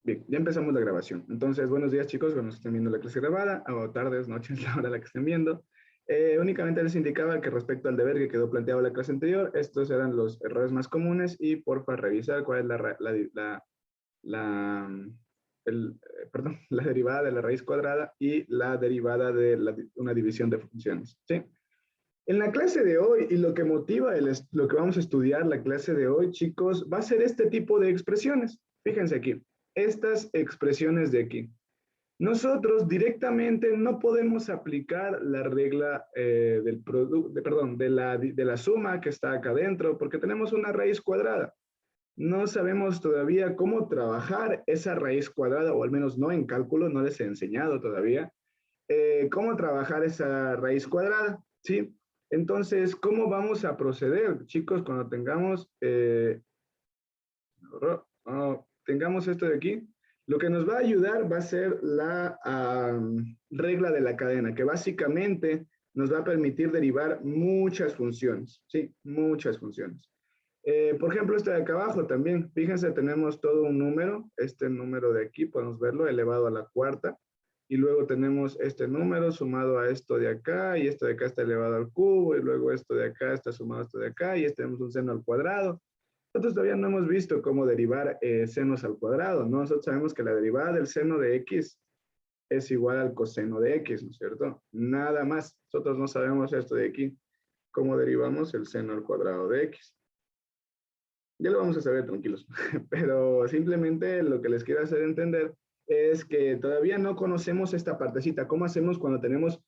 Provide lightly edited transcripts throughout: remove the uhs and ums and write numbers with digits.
Bien, ya empezamos la grabación. Entonces, buenos días chicos, cuando estén viendo la clase grabada, o tardes, noches, la hora a la que estén viendo. Únicamente les indicaba que respecto al deber que quedó planteado en la clase anterior, estos eran los errores más comunes y porfa revisar cuál es la, perdón, la derivada de la raíz cuadrada y la derivada de una división de funciones. ¿Sí? En la clase de hoy, y lo que motiva lo que vamos a estudiar la clase de hoy, chicos, va a ser este tipo de expresiones. Fíjense aquí, estas expresiones de aquí. Nosotros directamente no podemos aplicar la regla del producto, perdón, de la suma que está acá adentro, porque tenemos una raíz cuadrada. No sabemos todavía cómo trabajar esa raíz cuadrada, o al menos no en cálculo, no les he enseñado todavía cómo trabajar esa raíz cuadrada, ¿sí? Entonces, ¿cómo vamos a proceder, chicos, cuando tengamos esto de aquí? Lo que nos va a ayudar va a ser la regla de la cadena, que básicamente nos va a permitir derivar muchas funciones, ¿sí? Muchas funciones. Por ejemplo, este de acá abajo también, fíjense, tenemos todo un número, este número de aquí, podemos verlo, elevado a la cuarta, y luego tenemos este número sumado a esto de acá, y esto de acá está elevado al cubo, y luego esto de acá está sumado a esto de acá, y este tenemos un seno al cuadrado. Nosotros todavía no hemos visto cómo derivar senos al cuadrado, ¿no? Nosotros sabemos que la derivada del seno de x es igual al coseno de x, ¿no es cierto? Nada más. Nosotros no sabemos esto de aquí, cómo derivamos el seno al cuadrado de x. Ya lo vamos a saber, tranquilos. Pero simplemente lo que les quiero hacer entender es que todavía no conocemos esta partecita. ¿Cómo hacemos cuando tenemos,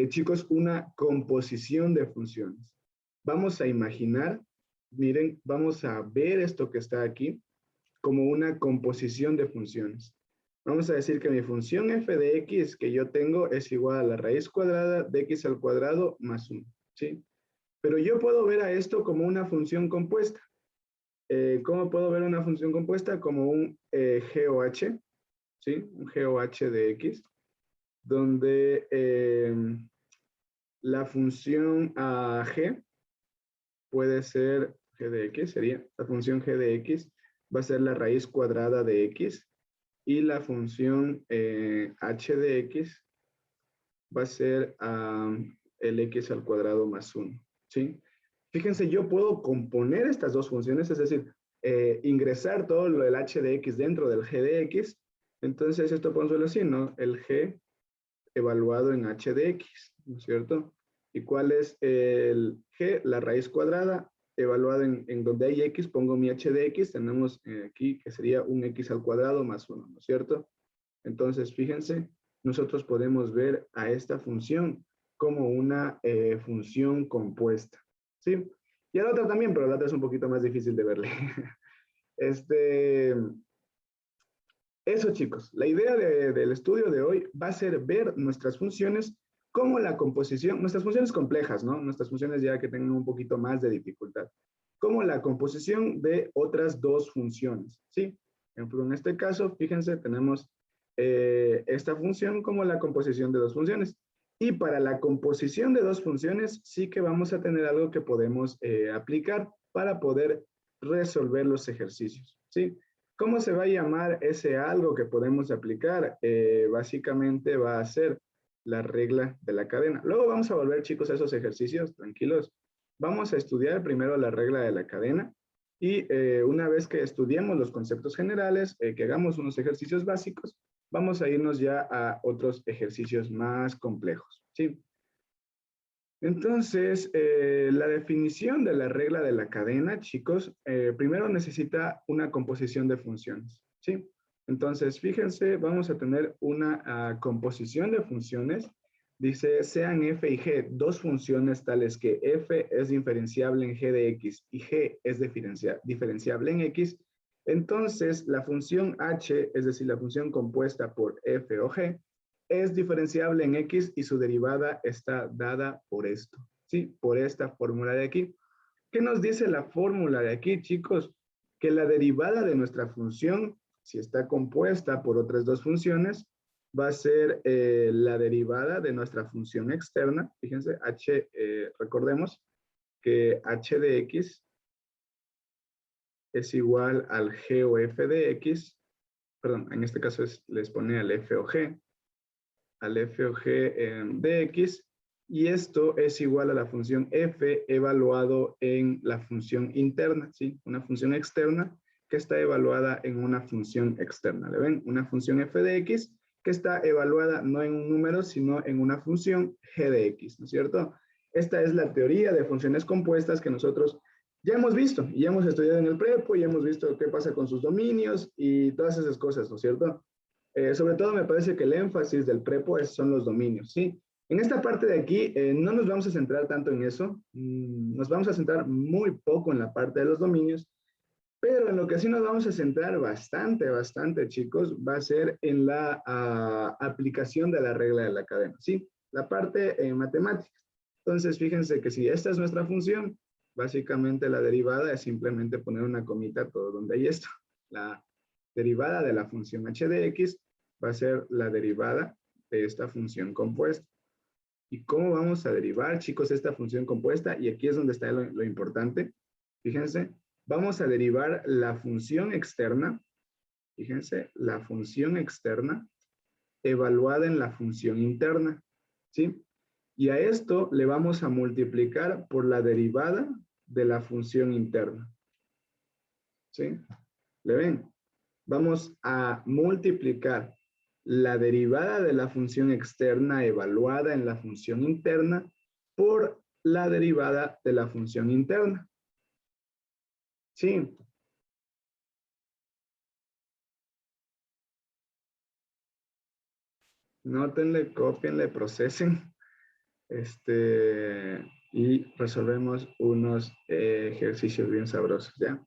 chicos, una composición de funciones? Vamos a imaginar, miren, vamos a ver esto que está aquí como una composición de funciones. Vamos a decir que mi función f de x que yo tengo es igual a la raíz cuadrada de x al cuadrado más 1, ¿sí? Pero yo puedo ver a esto como una función compuesta. ¿Cómo puedo ver una función compuesta? Como un GOH, ¿sí? Un GOH de X, donde la función G puede ser G de X, sería la función G de X, va a ser la raíz cuadrada de X, y la función H de X va a ser el X al cuadrado más 1, ¿sí? Fíjense, yo puedo componer estas dos funciones, es decir, ingresar todo lo del h de x dentro del g de x. Entonces, esto podemos verlo así, ¿no? El g evaluado en h de x, ¿no es cierto? ¿Y cuál es el g? La raíz cuadrada evaluada en donde hay x, pongo mi h de x, tenemos aquí que sería un x al cuadrado más 1, ¿no es cierto? Entonces, fíjense, nosotros podemos ver a esta función como una función compuesta, ¿sí? Y a la otra también, pero la otra es un poquito más difícil de verle. Este, eso, chicos, la idea del estudio de hoy va a ser ver nuestras funciones como la composición, nuestras funciones complejas, ¿no? Nuestras funciones ya que tengan un poquito más de dificultad, como la composición de otras dos funciones, ¿sí? Por ejemplo, en este caso, fíjense, tenemos esta función como la composición de dos funciones. Y para la composición de dos funciones, sí que vamos a tener algo que podemos aplicar para poder resolver los ejercicios, ¿sí? ¿Cómo se va a llamar ese algo que podemos aplicar? Básicamente va a ser la regla de la cadena. Luego vamos a volver, chicos, a esos ejercicios, tranquilos. Vamos a estudiar primero la regla de la cadena y una vez que estudiemos los conceptos generales, que hagamos unos ejercicios básicos, vamos a irnos ya a otros ejercicios más complejos, ¿sí? Entonces, la definición de la regla de la cadena, chicos, primero necesita una composición de funciones, ¿sí? Entonces, fíjense, vamos a tener una composición de funciones. Dice, sean f y g dos funciones tales que f es diferenciable en g de x y g es diferenciable en x. Entonces, la función h, es decir, la función compuesta por f o g, es diferenciable en x y su derivada está dada por esto, ¿sí? Por esta fórmula de aquí. ¿Qué nos dice la fórmula de aquí, chicos? Que la derivada de nuestra función, si está compuesta por otras dos funciones, va a ser la derivada de nuestra función externa. Fíjense, recordemos que h de x es igual al g o f de x, perdón, en este caso les pone al f o g de x, y esto es igual a la función f evaluado en la función interna, ¿sí? Una función externa que está evaluada en una función externa. ¿Le ven? Una función f de x que está evaluada no en un número, sino en una función g de x, ¿no es cierto? Esta es la teoría de funciones compuestas que nosotros ya hemos visto y ya hemos estudiado en el prepo y hemos visto qué pasa con sus dominios y todas esas cosas, ¿no es cierto? Sobre todo me parece que el énfasis del prepo son los dominios, ¿sí? En esta parte de aquí no nos vamos a centrar tanto en eso, nos vamos a centrar muy poco en la parte de los dominios, pero en lo que sí nos vamos a centrar bastante, chicos, va a ser en la aplicación de la regla de la cadena, ¿sí? La parte matemática. Entonces, fíjense que si esta es nuestra función, básicamente la derivada es simplemente poner una comita todo donde hay esto. La derivada de la función h de x va a ser la derivada de esta función compuesta. ¿Y cómo vamos a derivar, chicos, esta función compuesta? Y aquí es donde está lo importante. Fíjense, vamos a derivar la función externa, fíjense, la función externa evaluada en la función interna, ¿sí? Y a esto le vamos a multiplicar por la derivada de la función interna, ¿sí? ¿Le ven? Vamos a multiplicar la derivada de la función externa evaluada en la función interna por la derivada de la función interna. Sí. Nótenle, copienle, procesen. Y resolvemos unos ejercicios bien sabrosos, ¿ya?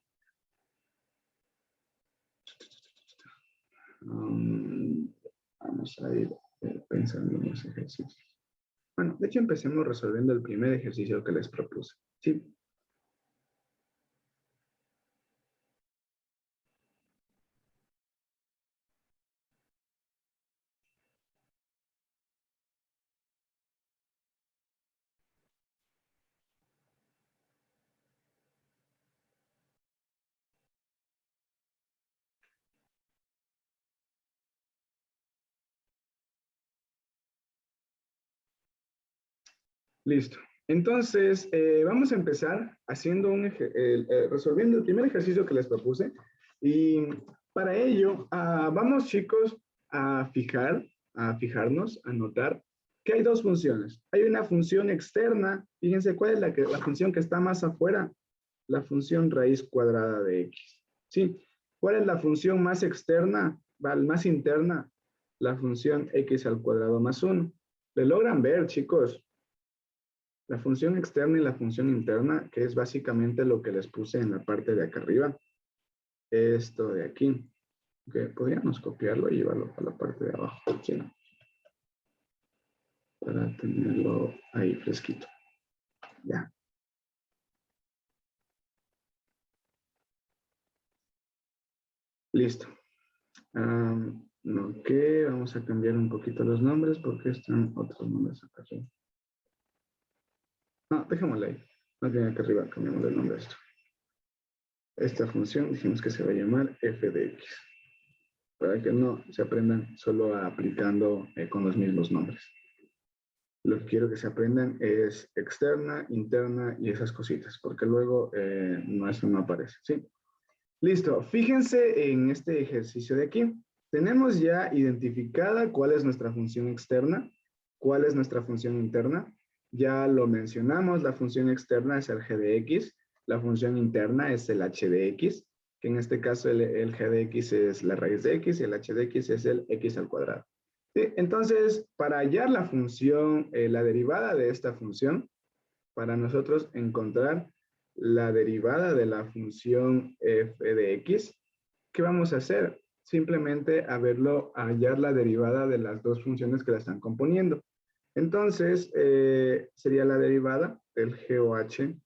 Vamos a ir pensando en los ejercicios. Bueno, de hecho empecemos resolviendo el primer ejercicio que les propuse, ¿sí? Listo. Entonces, vamos a empezar haciendo resolviendo el primer ejercicio que les propuse. Y para ello, vamos, chicos, a fijarnos, a notar que hay dos funciones. Hay una función externa. Fíjense cuál es la función que está más afuera. La función raíz cuadrada de x. ¿Sí? ¿Cuál es la función más externa? Más interna. La función x al cuadrado más 1. ¿Le logran ver, chicos? La función externa y la función interna, que es básicamente lo que les puse en la parte de acá arriba. Esto de aquí. Okay, podríamos copiarlo y llevarlo a la parte de abajo. ¿Sí? Para tenerlo ahí fresquito. Ya. Listo. Ok, vamos a cambiar un poquito los nombres porque están otros nombres acá arriba. No, dejémoslo ahí. Más bien acá arriba cambiamos el nombre de esto. Esta función dijimos que se va a llamar f de x. Para que no se aprendan solo aplicando con los mismos nombres. Lo que quiero que se aprendan es externa, interna y esas cositas, porque luego eso no aparece, ¿sí? Listo, fíjense en este ejercicio de aquí. Tenemos ya identificada cuál es nuestra función externa, cuál es nuestra función interna. Ya lo mencionamos, la función externa es el g de x, la función interna es el h de x, que en este caso el g de x es la raíz de x y el h de x es el x al cuadrado. ¿Sí? Entonces, para hallar la función, la derivada de esta función, para nosotros encontrar la derivada de la función f de x, ¿qué vamos a hacer? Simplemente hallar la derivada de las dos funciones que la están componiendo. Entonces, sería la derivada del g o h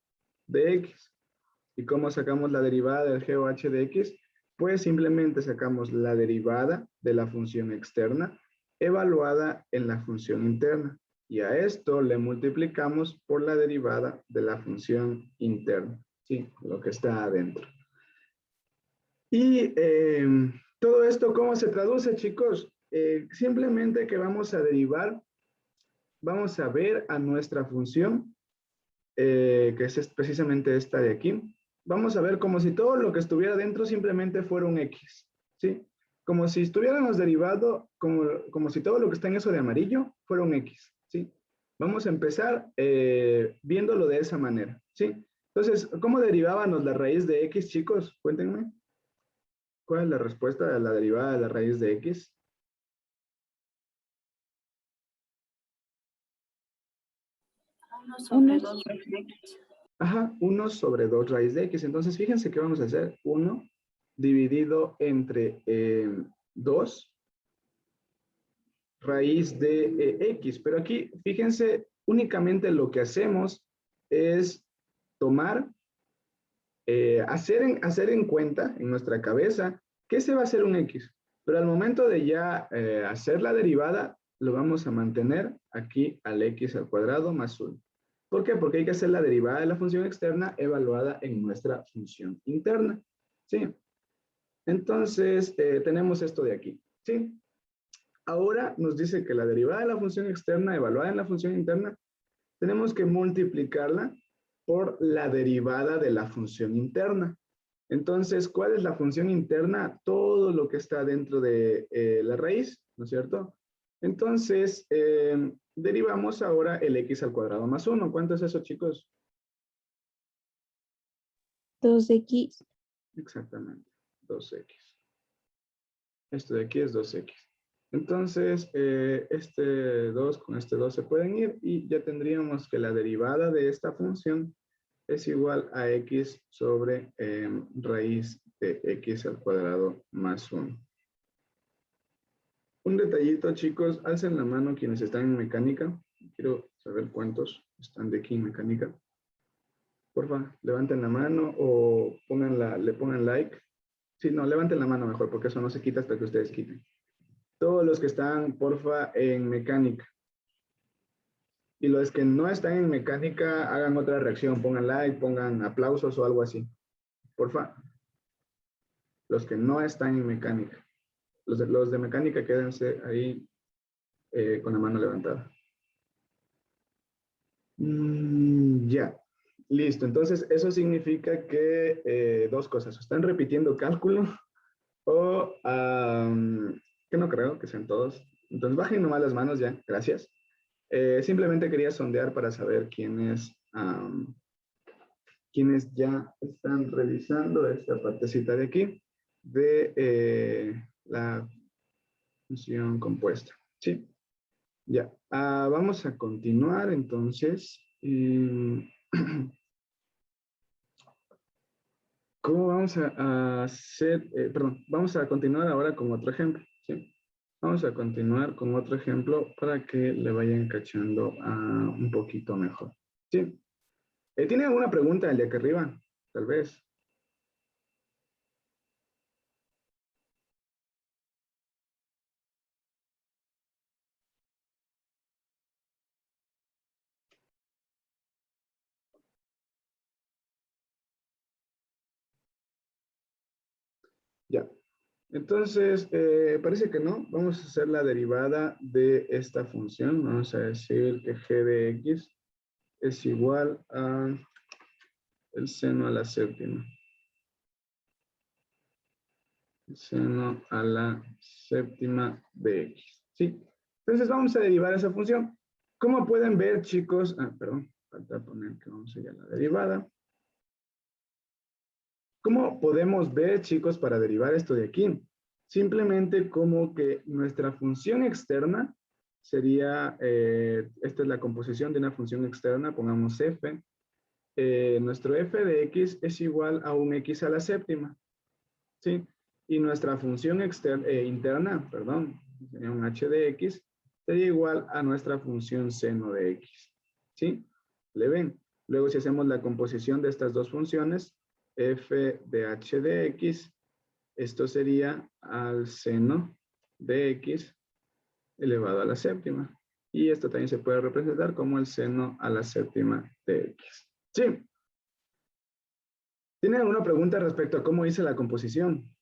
de x. ¿Y cómo sacamos la derivada del g o h de x? Pues simplemente sacamos la derivada de la función externa evaluada en la función interna. Y a esto le multiplicamos por la derivada de la función interna. Sí, lo que está adentro. Y Todo esto, ¿cómo se traduce, chicos? Simplemente que vamos a derivar, vamos a ver a nuestra función, que es precisamente esta de aquí. Vamos a ver como si todo lo que estuviera dentro simplemente fuera un X, ¿sí? Como si estuviéramos derivado, como si todo lo que está en eso de amarillo fuera un X, ¿sí? Vamos a empezar viéndolo de esa manera, ¿sí? Entonces, ¿cómo derivábamos la raíz de X, chicos? Cuéntenme. ¿Cuál es la respuesta a la derivada de la raíz de X? Uno sobre dos raíz de X. Ajá, 1 sobre 2 raíz de X. Entonces, fíjense qué vamos a hacer. 1 dividido entre 2 raíz de X. Pero aquí, fíjense, únicamente lo que hacemos es tomar, hacer en cuenta, en nuestra cabeza, que ese va a ser un X. Pero al momento de ya hacer la derivada, lo vamos a mantener aquí al X al cuadrado más 1. ¿Por qué? Porque hay que hacer la derivada de la función externa evaluada en nuestra función interna. ¿Sí? Entonces, tenemos esto de aquí. ¿Sí? Ahora nos dice que la derivada de la función externa evaluada en la función interna, tenemos que multiplicarla por la derivada de la función interna. Entonces, ¿cuál es la función interna? Todo lo que está dentro de la raíz, ¿no es cierto? Entonces, derivamos ahora el X al cuadrado más 1. ¿Cuánto es eso, chicos? 2x. Exactamente, 2x. Esto de aquí es 2x. Entonces, este 2 con este 2 se pueden ir y ya tendríamos que la derivada de esta función es igual a x sobre raíz de x al cuadrado más 1. Un detallito, chicos, alcen la mano quienes están en mecánica. Quiero saber cuántos están de aquí en mecánica. Porfa, levanten la mano o le pongan like. Sí, no, levanten la mano mejor porque eso no se quita hasta que ustedes quiten. Todos los que están, porfa, en mecánica. Y los que no están en mecánica, hagan otra reacción. Pongan like, pongan aplausos o algo así. Porfa. Los que no están en mecánica. Los de mecánica, quédense ahí con la mano levantada. Ya. Listo. Entonces, eso significa que dos cosas. Están repitiendo cálculo o que no creo que sean todos. Entonces, bajen nomás las manos ya. Gracias. Simplemente quería sondear para saber quiénes ya están revisando esta partecita de aquí de la función compuesta. ¿Sí? Ya. Vamos a continuar entonces. ¿Cómo vamos a hacer? Perdón, vamos a continuar ahora con otro ejemplo. ¿Sí? Vamos a continuar con otro ejemplo para que le vayan cachando un poquito mejor. ¿Sí? ¿Tiene alguna pregunta el de acá arriba? Tal vez. Ya. Entonces, parece que no. Vamos a hacer la derivada de esta función. Vamos a decir que g de x es igual a el seno a la séptima. El seno a la séptima de x. ¿Sí? Entonces, vamos a derivar esa función. Como pueden ver, chicos, perdón, falta poner que vamos a ir a la derivada. ¿Cómo podemos ver, chicos, para derivar esto de aquí? Simplemente como que nuestra función externa sería, esta es la composición de una función externa, pongamos f. Nuestro f de x es igual a un x a la séptima, ¿sí? Y nuestra función interna, perdón, sería un h de x, sería igual a nuestra función seno de x, ¿sí? ¿Le ven? Luego si hacemos la composición de estas dos funciones, f de h de x, esto sería al seno de x elevado a la séptima. Y esto también se puede representar como el seno a la séptima de x. ¿Sí? ¿Tienen alguna pregunta respecto a cómo hice la composición?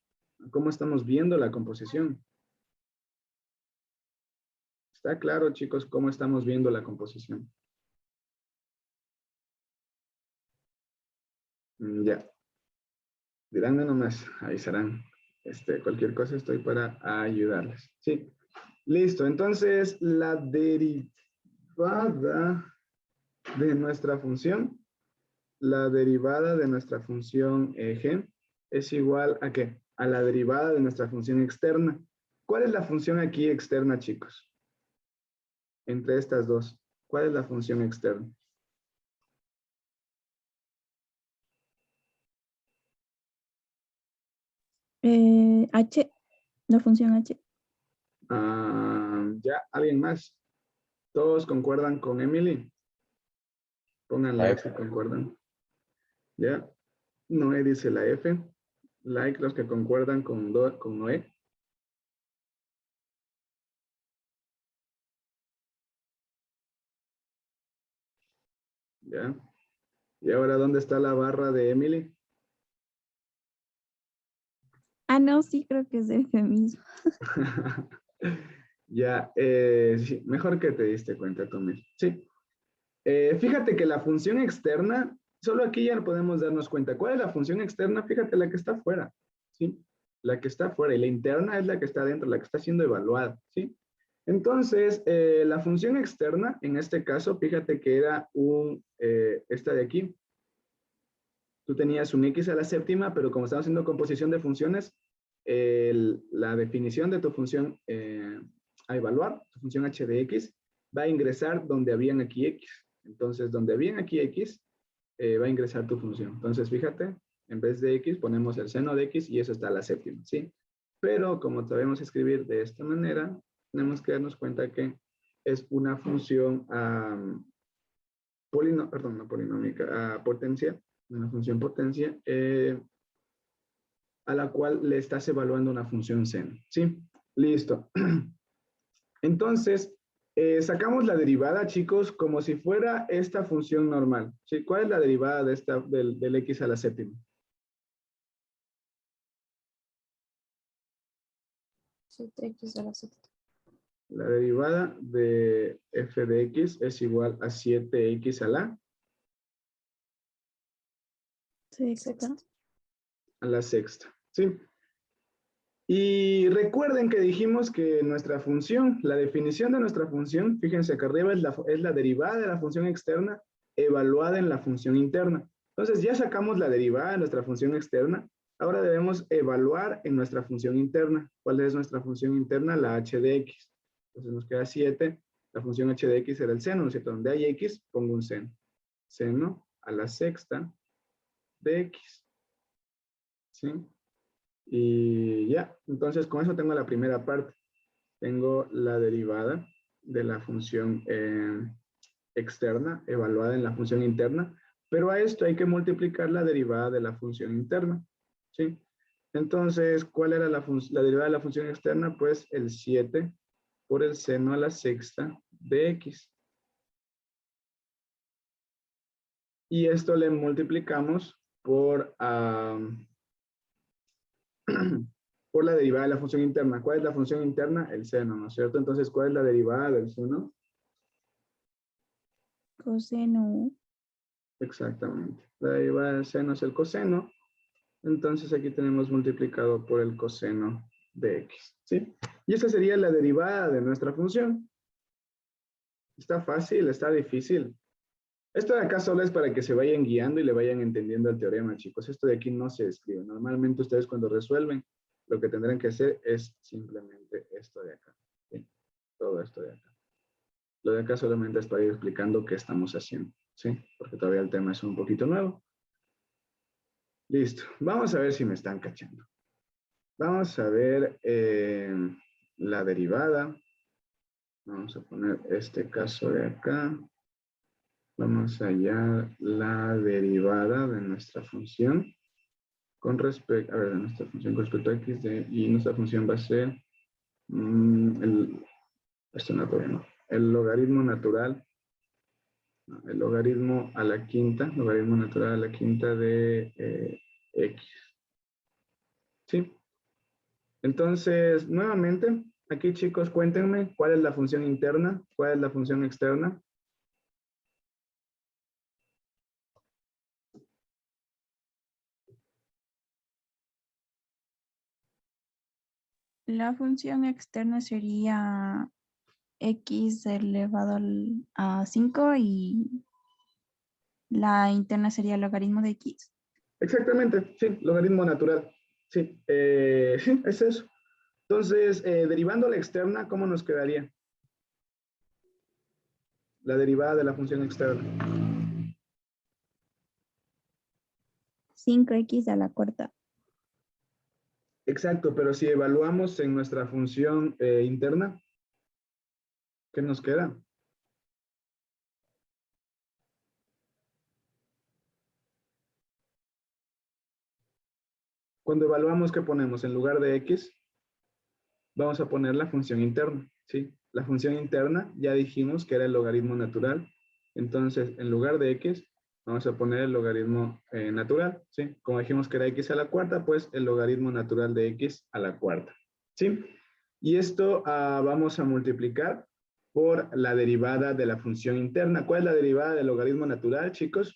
¿Cómo estamos viendo la composición? ¿Está claro, chicos, cómo estamos viendo la composición? Ya. Díganme nomás, avisarán. Cualquier cosa estoy para ayudarles. Sí. Listo. Entonces, la derivada de nuestra función, g es igual a ¿qué? A la derivada de nuestra función externa. ¿Cuál es la función aquí externa, chicos? Entre estas dos. ¿Cuál es la función externa? H, la función H. Ya, ¿alguien más? ¿Todos concuerdan con Emily? Pongan like si concuerdan. ¿Ya? Noé dice la F. Like los que concuerdan con Noé. ¿Ya? ¿Y ahora dónde está la barra de Emily? Ah, no, sí, creo que es F mismo. Ya, sí, mejor que te diste cuenta tú mismo. Sí. Fíjate que la función externa, solo aquí ya podemos darnos cuenta. ¿Cuál es la función externa? Fíjate, la que está afuera, ¿sí? La que está afuera y la interna es la que está adentro, la que está siendo evaluada, ¿sí? Entonces, la función externa, en este caso, fíjate que era esta de aquí. Tú tenías un x a la séptima, pero como estamos haciendo composición de funciones, la definición de tu función a evaluar, tu función h de x, va a ingresar donde habían aquí x. Entonces, donde habían aquí x, va a ingresar tu función. Entonces, fíjate, en vez de x ponemos el seno de x y eso está a la séptima, ¿sí? Pero como sabemos escribir de esta manera, tenemos que darnos cuenta que es una función no polinómica, potencia, una función potencia, a la cual le estás evaluando una función seno, ¿sí? Listo. Entonces, sacamos la derivada, chicos, como si fuera esta función normal, ¿sí? ¿Cuál es la derivada de del x a la séptima? 7x a la sexta. La derivada de f de x es igual a 7x a la Sexta. sexta, ¿sí? Y recuerden que dijimos que nuestra función, la definición de nuestra función, fíjense acá arriba es la derivada de la función externa evaluada en la función interna. Entonces ya sacamos la derivada de nuestra función externa. Ahora debemos evaluar en nuestra función interna. ¿Cuál es nuestra función interna? La h de x. Entonces nos queda 7. La función h de x era el seno, ¿no es cierto? Donde hay x, pongo un seno. Seno a la sexta de x. ¿Sí? Y ya, entonces con eso tengo la primera parte. Tengo la derivada de la función externa evaluada en la función interna, pero a esto hay que multiplicar la derivada de la función interna, ¿sí? Entonces, ¿cuál era la derivada de la función externa? Pues el 7 por el seno a la sexta de x. Y esto le multiplicamos por por la derivada de la función interna. ¿Cuál es la función interna? El seno, ¿no es cierto? Entonces, ¿cuál es la derivada del seno? Coseno. Exactamente. La derivada del seno es el coseno. Entonces, aquí tenemos multiplicado por el coseno de x, ¿sí? Y esa sería la derivada de nuestra función. Está fácil, está difícil. Esto de acá solo es para que se vayan guiando y le vayan entendiendo el teorema, chicos. Esto de aquí no se escribe. Normalmente ustedes cuando resuelven, lo que tendrán que hacer es simplemente esto de acá. ¿Sí? Todo esto de acá. Lo de acá solamente es para ir explicando qué estamos haciendo. ¿Sí? Porque todavía el tema es un poquito nuevo. Listo. Vamos a ver si me están cachando. Vamos a ver la derivada. Vamos a poner este caso de acá. Vamos a hallar la derivada de nuestra función con respecto, a ver, de nuestra función con respecto a x y nuestra función va a ser esto no, todavía no, el logaritmo natural, no, el logaritmo a la quinta, logaritmo natural a la quinta de x. ¿Sí? Entonces, nuevamente, aquí chicos, cuéntenme cuál es la función interna, cuál es la función externa. La función externa sería x elevado a 5 y la interna sería el logaritmo de x. Exactamente, sí, logaritmo natural. Sí, sí, es eso. Entonces, derivando la externa, ¿cómo nos quedaría? La derivada de la función externa. 5x a la cuarta. Exacto, pero si evaluamos en nuestra función interna, ¿qué nos queda? Cuando evaluamos, ¿qué ponemos? En lugar de x, vamos a poner la función interna, ¿sí? La función interna ya dijimos que era el logaritmo natural. Entonces, en lugar de x, vamos a poner el logaritmo natural, ¿sí? Como dijimos que era x a la cuarta, pues el logaritmo natural de x a la cuarta, ¿sí? Y esto vamos a multiplicar por la derivada de la función interna. ¿Cuál es la derivada del logaritmo natural, chicos?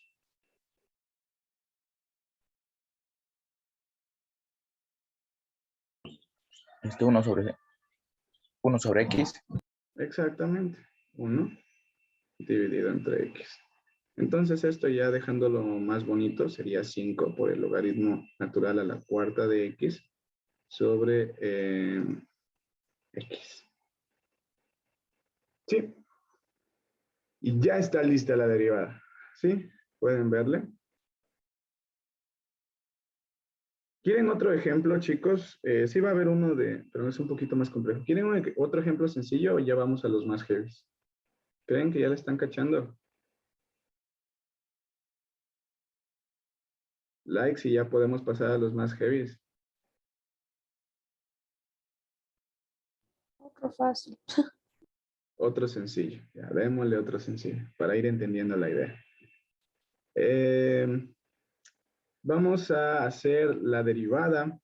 Este 1 sobre x. Exactamente, 1 dividido entre x. Entonces esto ya dejándolo más bonito sería 5 por el logaritmo natural a la cuarta de x sobre x. Sí. Y ya está lista la derivada. ¿Sí? ¿Pueden verle? ¿Quieren otro ejemplo, chicos? Sí va a haber uno pero es un poquito más complejo. ¿Quieren otro ejemplo sencillo o ya vamos a los más heavy? ¿Creen que ya le están cachando? Likes y ya podemos pasar a los más heavy. Otro fácil. Otro sencillo. Ya, démosle otro sencillo para ir entendiendo la idea. Vamos a hacer la derivada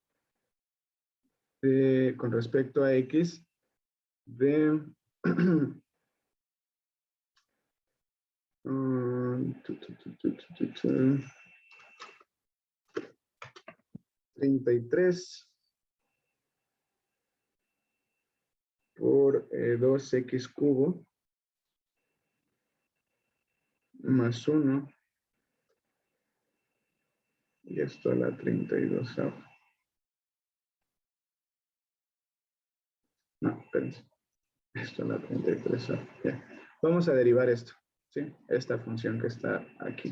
con respecto a x de 33 por 2x cubo más 1 y esto a la 32. No, espérense. Esto a la 33. Ya. Vamos a derivar esto, ¿sí? Esta función que está aquí.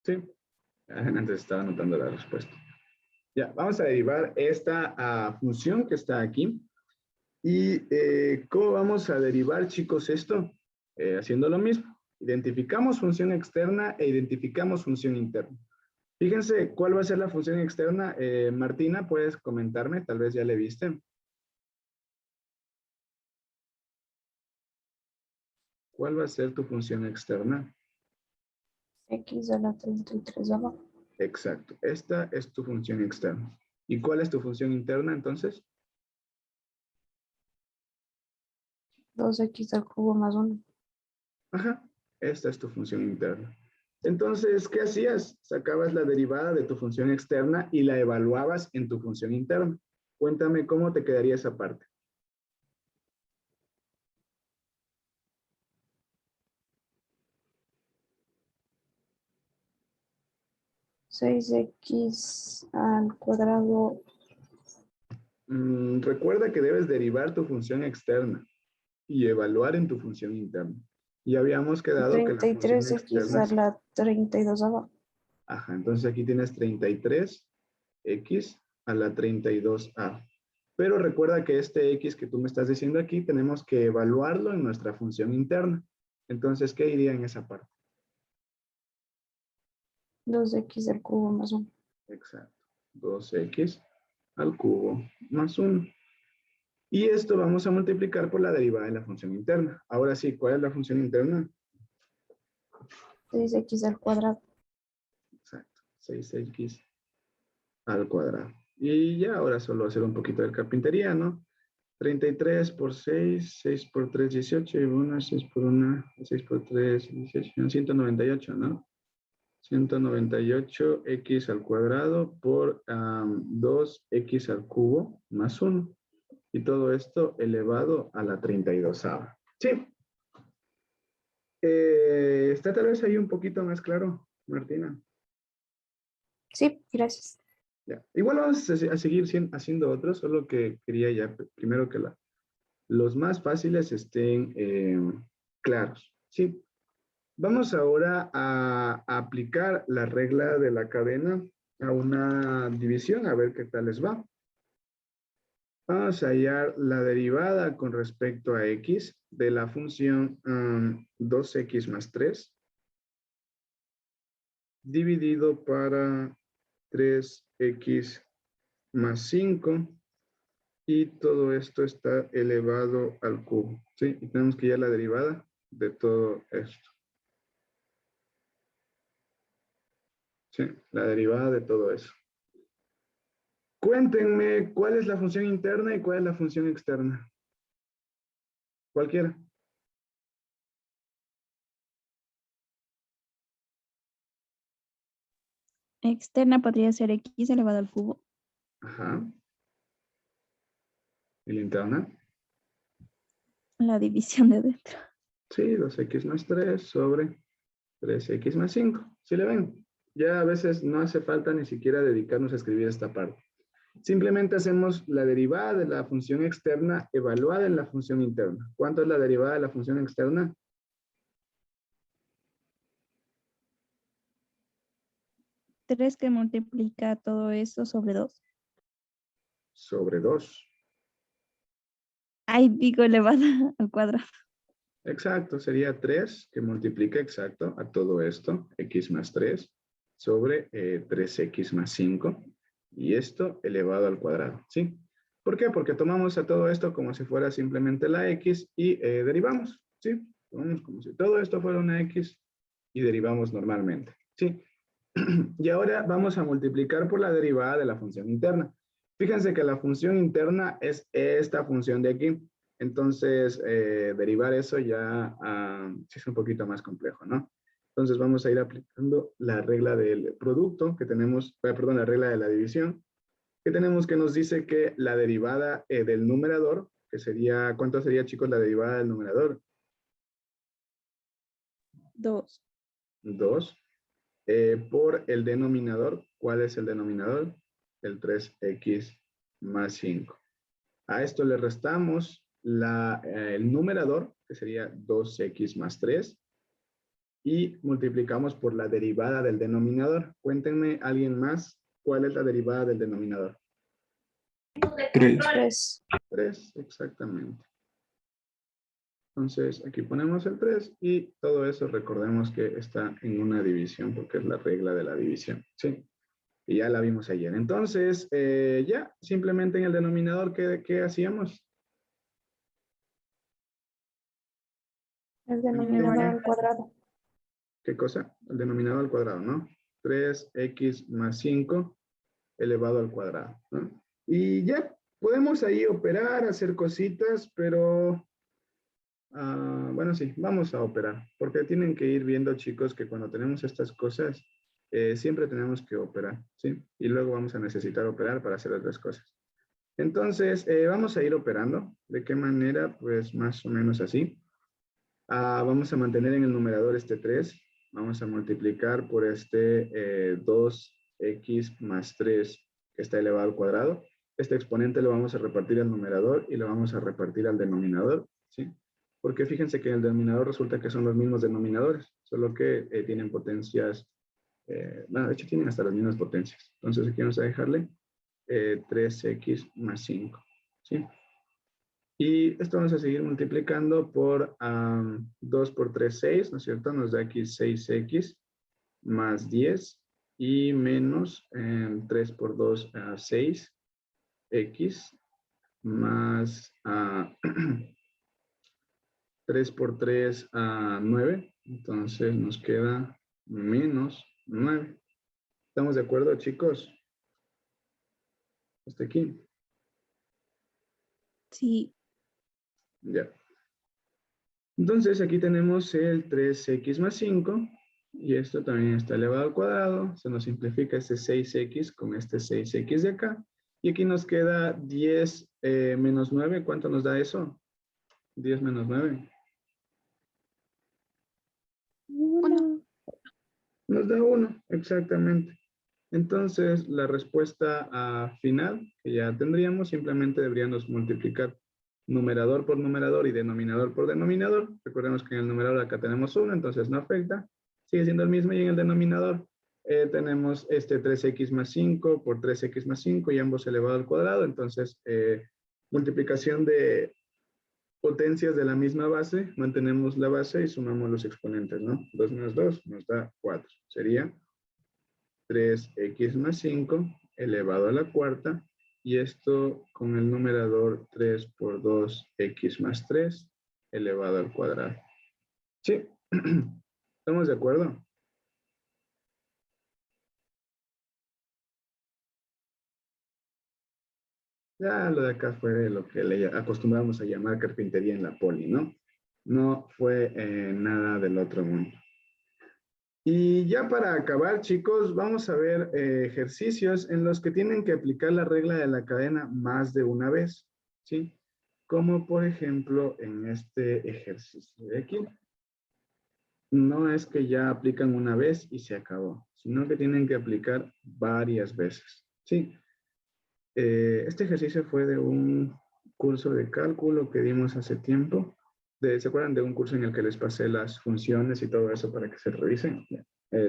¿Sí? Antes estaba anotando la respuesta. Ya, vamos a derivar esta función que está aquí. ¿Y cómo vamos a derivar, chicos, esto? Haciendo lo mismo. Identificamos función externa e identificamos función interna. Fíjense, ¿cuál va a ser la función externa? Martina, ¿puedes comentarme? Tal vez ya le viste. ¿Cuál va a ser tu función externa? X a la 33 abajo. Exacto. Esta es tu función externa. ¿Y cuál es tu función interna, entonces? 2x al cubo más 1. Ajá. Esta es tu función interna. Entonces, ¿qué hacías? Sacabas la derivada de tu función externa y la evaluabas en tu función interna. Cuéntame cómo te quedaría esa parte. Seis x al cuadrado. Recuerda que debes derivar tu función externa y evaluar en tu función interna. Y habíamos quedado que la función 33x externa a es... la 32 abajo. Ajá, entonces aquí tienes 33x a la 32a. Pero recuerda que este x que tú me estás diciendo aquí, tenemos que evaluarlo en nuestra función interna. Entonces, ¿qué iría en esa parte? 2x al cubo más 1. Exacto. 2x al cubo más 1. Y esto vamos a multiplicar por la derivada de la función interna. Ahora sí, ¿cuál es la función interna? 6x al cuadrado. Exacto. 6x al cuadrado. Y ya ahora solo hacer un poquito de carpintería, ¿no? 33 por 6, 6 por 3, 18, y 1, 6 por 1, 6 por 3, 18, 198, ¿no? 198x al cuadrado por 2x al cubo más 1. Y todo esto elevado a la 32ª. Sí. Está tal vez ahí un poquito más claro, Martina. Sí, gracias. Ya. Igual vamos a seguir haciendo otros, solo que quería ya primero que los más fáciles estén claros. Sí. Vamos ahora a aplicar la regla de la cadena a una división, a ver qué tal les va. Vamos a hallar la derivada con respecto a x de la función 2x más 3 dividido para 3x más 5 y todo esto está elevado al cubo. ¿Sí? Y tenemos que hallar la derivada de todo esto. Sí, la derivada de todo eso. Cuéntenme cuál es la función interna y cuál es la función externa. Cualquiera. Externa podría ser x elevado al cubo. Ajá. ¿Y la interna? La división de dentro. Sí, 2x más 3 sobre 3x más 5. ¿Sí le ven? Ya a veces no hace falta ni siquiera dedicarnos a escribir esta parte. Simplemente hacemos la derivada de la función externa evaluada en la función interna. ¿Cuánto es la derivada de la función externa? Tres que multiplica todo eso sobre 2. Sobre 2. Ay, digo elevada al cuadrado. Exacto, sería 3 que multiplica exacto a todo esto, x más 3, sobre 3x más 5. Y esto elevado al cuadrado, ¿sí? ¿Por qué? Porque tomamos a todo esto como si fuera simplemente la x y derivamos, ¿sí? Tomamos como si todo esto fuera una x y derivamos normalmente, ¿sí? Y ahora vamos a multiplicar por la derivada de la función interna. Fíjense que la función interna es esta función de aquí. Entonces, derivar eso ya sí es un poquito más complejo, ¿no? Entonces, vamos a ir aplicando la regla del producto que tenemos, perdón, la regla de la división, que tenemos que nos dice que la derivada del numerador, que sería, ¿cuánto sería, chicos, la derivada del numerador? 2. 2. Por el denominador. ¿Cuál es el denominador? El 3x más 5. A esto le restamos el numerador, que sería 2x más 3, y multiplicamos por la derivada del denominador. Cuéntenme, ¿alguien más? ¿Cuál es la derivada del denominador? 3. 3, exactamente. Entonces, aquí ponemos el 3 y todo eso recordemos que está en una división porque es la regla de la división, ¿sí? Y ya la vimos ayer. Entonces, ya, simplemente en el denominador, ¿qué hacíamos? El denominador al cuadrado. ¿Qué cosa? El denominador al cuadrado, ¿no? 3x más 5 elevado al cuadrado, ¿no? Y ya, podemos ahí operar, hacer cositas, pero bueno, sí, vamos a operar, porque tienen que ir viendo, chicos, que cuando tenemos estas cosas, siempre tenemos que operar, ¿sí? Y luego vamos a necesitar operar para hacer otras cosas. Entonces, vamos a ir operando. ¿De qué manera? Pues más o menos así. Vamos a mantener en el numerador este 3. Vamos a multiplicar por este 2x más 3 que está elevado al cuadrado. Este exponente lo vamos a repartir al numerador y lo vamos a repartir al denominador, ¿sí? Porque fíjense que en el denominador resulta que son los mismos denominadores, solo que tienen potencias, bueno, de hecho tienen hasta las mismas potencias. Entonces aquí vamos a dejarle 3x más 5, ¿sí? Y esto vamos a seguir multiplicando por 2 por 3, 6, ¿no es cierto? Nos da aquí 6x más 10 y menos 3 por 2, 6x más 3 por 3, 9. Entonces nos queda menos 9. ¿Estamos de acuerdo, chicos? Hasta aquí. Sí. Ya. Entonces, aquí tenemos el 3x más 5. Y esto también está elevado al cuadrado. Se nos simplifica este 6x con este 6x de acá. Y aquí nos queda 10 menos 9. ¿Cuánto nos da eso? 10 menos 9. 1. Nos da 1, exactamente. Entonces, la respuesta final que ya tendríamos, simplemente deberíamos multiplicar numerador por numerador y denominador por denominador. Recordemos que en el numerador acá tenemos 1, entonces no afecta. Sigue siendo el mismo, y en el denominador tenemos este 3x más 5 por 3x más 5 y ambos elevado al cuadrado. Entonces, multiplicación de potencias de la misma base, mantenemos la base y sumamos los exponentes, ¿no? 2 menos 2 nos da 4. Sería 3x más 5 elevado a la cuarta, y esto con el numerador 3 por 2x más 3 elevado al cuadrado. ¿Sí? ¿Estamos de acuerdo? Ya lo de acá fue lo que le acostumbramos a llamar carpintería en la poli, ¿no? No fue nada del otro mundo. Y ya para acabar, chicos, vamos a ver ejercicios en los que tienen que aplicar la regla de la cadena más de una vez, ¿sí? Como por ejemplo en este ejercicio de aquí. No es que ya aplican una vez y se acabó, sino que tienen que aplicar varias veces, ¿sí? Este ejercicio fue de un curso de cálculo que dimos hace tiempo. ¿Se acuerdan de un curso en el que les pasé las funciones y todo eso para que se revisen?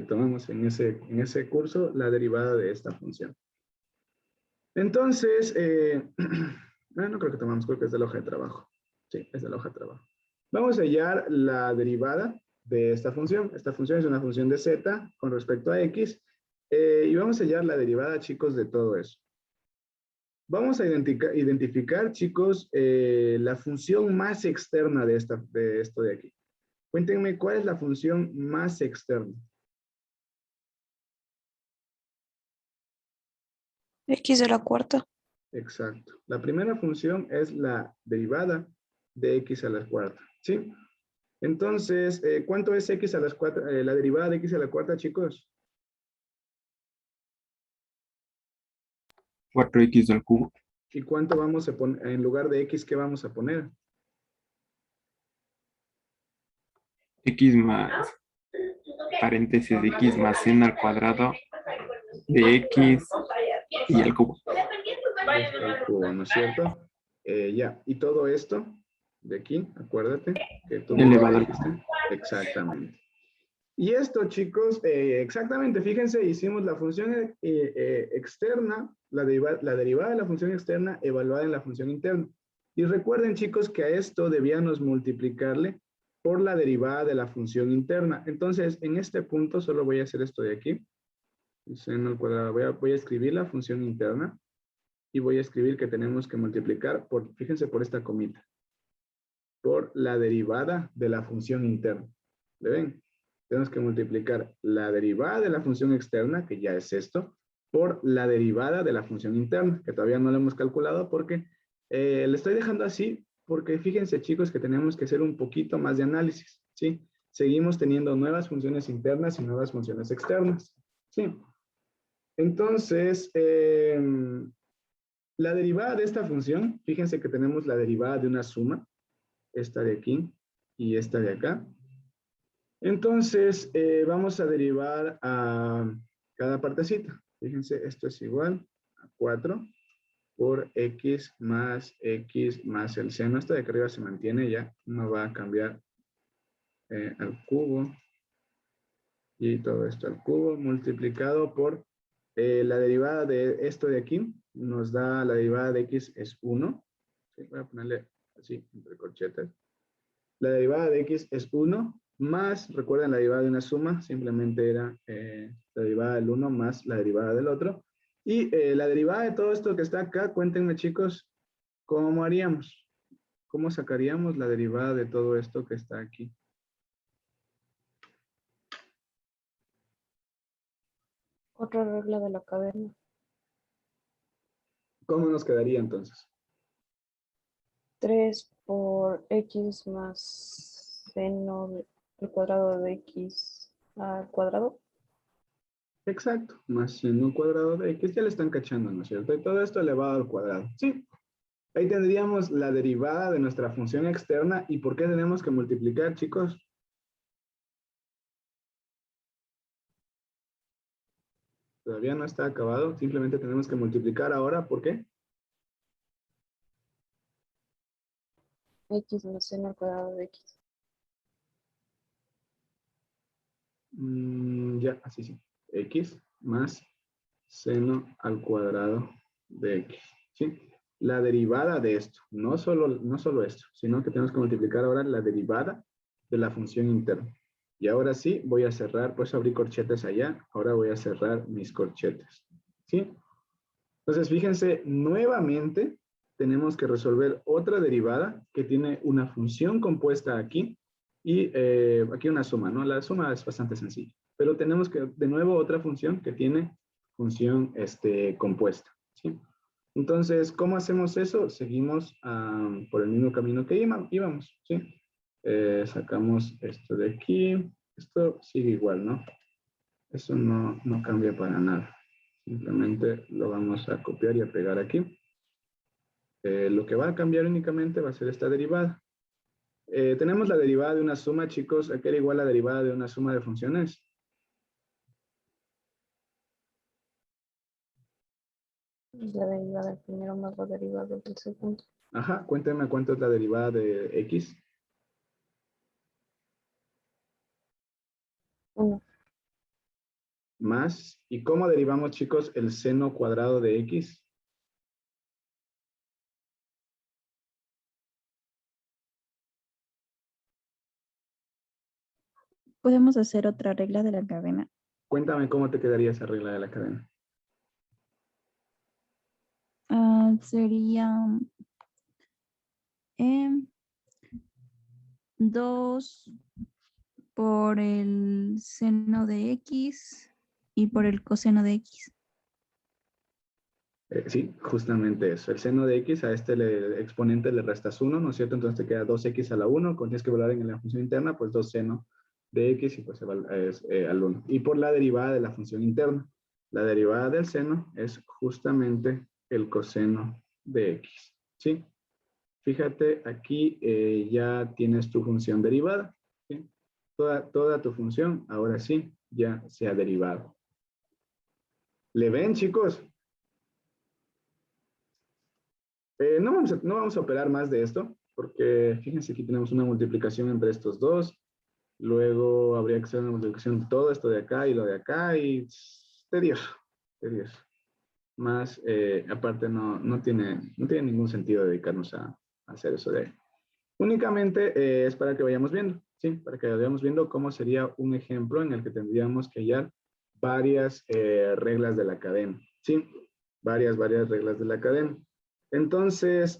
Tomamos en ese curso la derivada de esta función. Entonces, no creo que tomamos, creo que es de la hoja de trabajo. Sí, es de la hoja de trabajo. Vamos a hallar la derivada de esta función. Esta función es una función de z con respecto a x. Y vamos a hallar la derivada, chicos, de todo eso. Vamos a identificar, chicos, la función más externa de esto de aquí. Cuéntenme, ¿cuál es la función más externa? X a la cuarta. Exacto. La primera función es la derivada de x a la cuarta, ¿sí? Entonces, ¿cuánto es x a la cuarta, la derivada de x a la cuarta, chicos? 4x al cubo. ¿Y cuánto vamos a poner, en lugar de x, qué vamos a poner? X más, paréntesis, x más n al cuadrado de x y al cubo. Al cubo, ¿no es cierto? Ya, y todo esto de aquí, acuérdate que tú me Elevado lo al dijiste. Exactamente. Y esto, chicos, exactamente, fíjense, hicimos la función externa, la derivada de la función externa evaluada en la función interna. Y recuerden, chicos, que a esto debíamos multiplicarle por la derivada de la función interna. Entonces, en este punto solo voy a hacer esto de aquí. Seno al cuadrado. Voy a escribir la función interna y voy a escribir que tenemos que multiplicar por, fíjense, por esta comita, por la derivada de la función interna. ¿Le ven? Tenemos que multiplicar la derivada de la función externa, que ya es esto, por la derivada de la función interna, que todavía no lo hemos calculado porque le estoy dejando así, porque fíjense, chicos, que tenemos que hacer un poquito más de análisis, ¿sí? Seguimos teniendo nuevas funciones internas y nuevas funciones externas, ¿sí? Entonces, la derivada de esta función, fíjense que tenemos la derivada de una suma, esta de aquí y esta de acá. Entonces, vamos a derivar a cada partecita. Fíjense, esto es igual a 4 por x más el seno. Esta de acá arriba se mantiene ya, no va a cambiar al cubo. Y todo esto al cubo multiplicado por la derivada de esto de aquí. Nos da la derivada de x es 1. Sí, voy a ponerle así, entre corchetes. La derivada de x es 1 más, recuerden, la derivada de una suma, simplemente era la derivada del 1 más la derivada del otro. Y la derivada de todo esto que está acá, cuéntenme, chicos, ¿cómo haríamos? ¿Cómo sacaríamos la derivada de todo esto que está aquí? Otra regla de la cadena. ¿Cómo nos quedaría entonces? 3 por x más seno al cuadrado de x al cuadrado. Exacto, más seno cuadrado de x, ya le están cachando, ¿no es cierto? Y todo esto elevado al cuadrado. Sí, ahí tendríamos la derivada de nuestra función externa. ¿Y por qué tenemos que multiplicar, chicos? Todavía no está acabado, simplemente tenemos que multiplicar ahora. ¿Por qué? X más seno al cuadrado de x. Ya, así sí. X más seno al cuadrado de x. ¿Sí? La derivada de esto, no solo esto, sino que tenemos que multiplicar ahora la derivada de la función interna. Y ahora sí, voy a cerrar, pues abrí corchetes allá, ahora voy a cerrar mis corchetes. ¿Sí? Entonces, fíjense, nuevamente tenemos que resolver otra derivada que tiene una función compuesta aquí y aquí una suma, ¿no? La suma es bastante sencilla, pero tenemos que, de nuevo, otra función que tiene función compuesta, ¿sí? Entonces, ¿cómo hacemos eso? Seguimos por el mismo camino que íbamos, ¿sí? Sacamos esto de aquí, esto sigue igual, ¿no? Eso no cambia para nada. Simplemente lo vamos a copiar y a pegar aquí. Lo que va a cambiar únicamente va a ser esta derivada. Tenemos la derivada de una suma, chicos. ¿A qué era igual la derivada de una suma de funciones? La derivada del primero más la derivada del segundo. Ajá, cuéntame cuánto es la derivada de x. 1. Más, ¿y cómo derivamos, chicos, el seno cuadrado de x? Podemos hacer otra regla de la cadena. Cuéntame cómo te quedaría esa regla de la cadena. Sería 2 por el seno de x y por el coseno de x. Sí, justamente eso. El seno de x a este exponente le restas 1, ¿no es cierto? Entonces te queda 2x a la 1. Cuando tienes que evaluar en la función interna, pues 2 seno de x y pues es al 1. Y por la derivada de la función interna. La derivada del seno es justamente el coseno de x, ¿sí? Fíjate, aquí ya tienes tu función derivada, ¿sí? Toda tu función, ahora sí, ya se ha derivado. ¿Le ven, chicos? No vamos a operar más de esto, porque fíjense, aquí tenemos una multiplicación entre estos dos. Luego habría que hacer una multiplicación de todo esto de acá y lo de acá, y tedioso, tedioso. Más, aparte, no tiene ningún sentido dedicarnos a hacer eso de ahí. Únicamente es para que vayamos viendo, ¿sí? Para que vayamos viendo cómo sería un ejemplo en el que tendríamos que hallar varias reglas de la cadena, ¿sí? Varias reglas de la cadena. Entonces,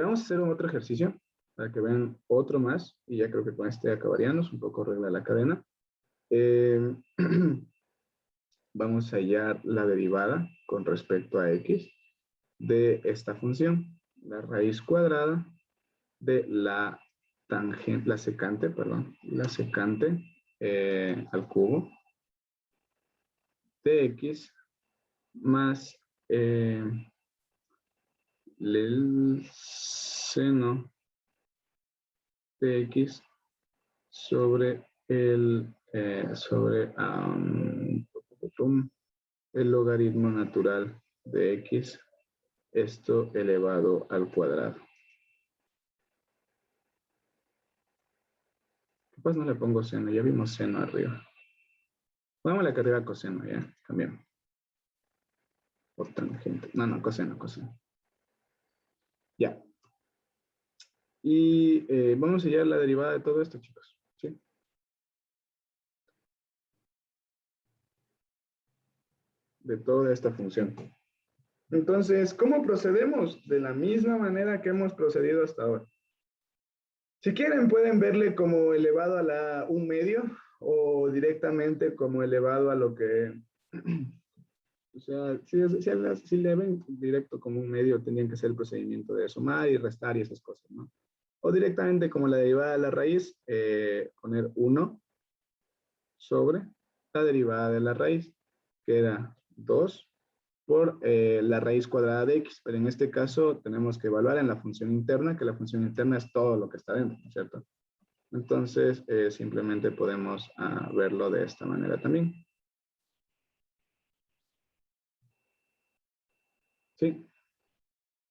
vamos a hacer un otro ejercicio para que vean otro más, y ya creo que con este acabaríamos un poco regla de la cadena. Vamos a hallar la derivada con respecto a x de esta función, la raíz cuadrada de la tangente, la secante, perdón, la secante al cubo de x más el seno de x sobre el el logaritmo natural de x, esto elevado al cuadrado. Pues no le pongo seno, ya vimos seno arriba. Pongámosle acá arriba coseno, ya, cambiamos. Por tangente. No, coseno. Ya. Y vamos a hallar la derivada de todo esto, chicos. ¿Sí? De toda esta función. Entonces, ¿cómo procedemos? De la misma manera que hemos procedido hasta ahora. Si quieren, pueden verle como elevado a la 1/2 o directamente como elevado a lo que sea, si le ven directo como un medio, tendrían que ser el procedimiento de sumar y restar y esas cosas, ¿no? O directamente como la derivada de la raíz, poner 1 sobre la derivada de la raíz, que era 2 por la raíz cuadrada de x, pero en este caso tenemos que evaluar en la función interna, que la función interna es todo lo que está dentro, ¿no es cierto? Entonces, simplemente podemos verlo de esta manera también. Sí.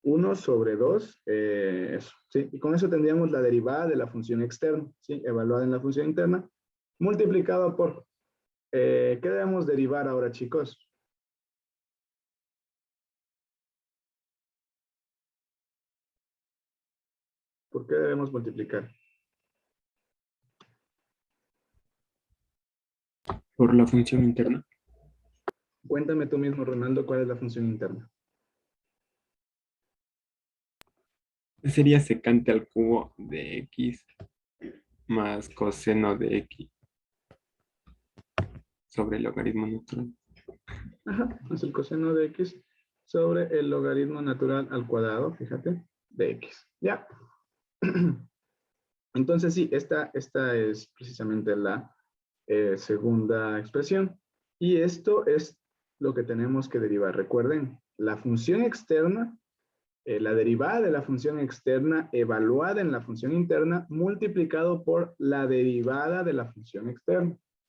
1 sobre 2, eso, ¿sí? Y con eso tendríamos la derivada de la función externa, ¿sí? Evaluada en la función interna, multiplicado por, ¿qué debemos derivar ahora, chicos? ¿Por qué debemos multiplicar? Por la función interna. Cuéntame tú mismo, Ronaldo, ¿cuál es la función interna? Sería secante al cubo de x más coseno de x sobre el logaritmo natural. Ajá, es el coseno de x sobre el logaritmo natural al cuadrado, fíjate, de x. Ya. Entonces sí, esta es precisamente la segunda expresión. Y esto es lo que tenemos que derivar. Recuerden, la función externa, la derivada de la función externa evaluada en la función interna multiplicado por la derivada de la función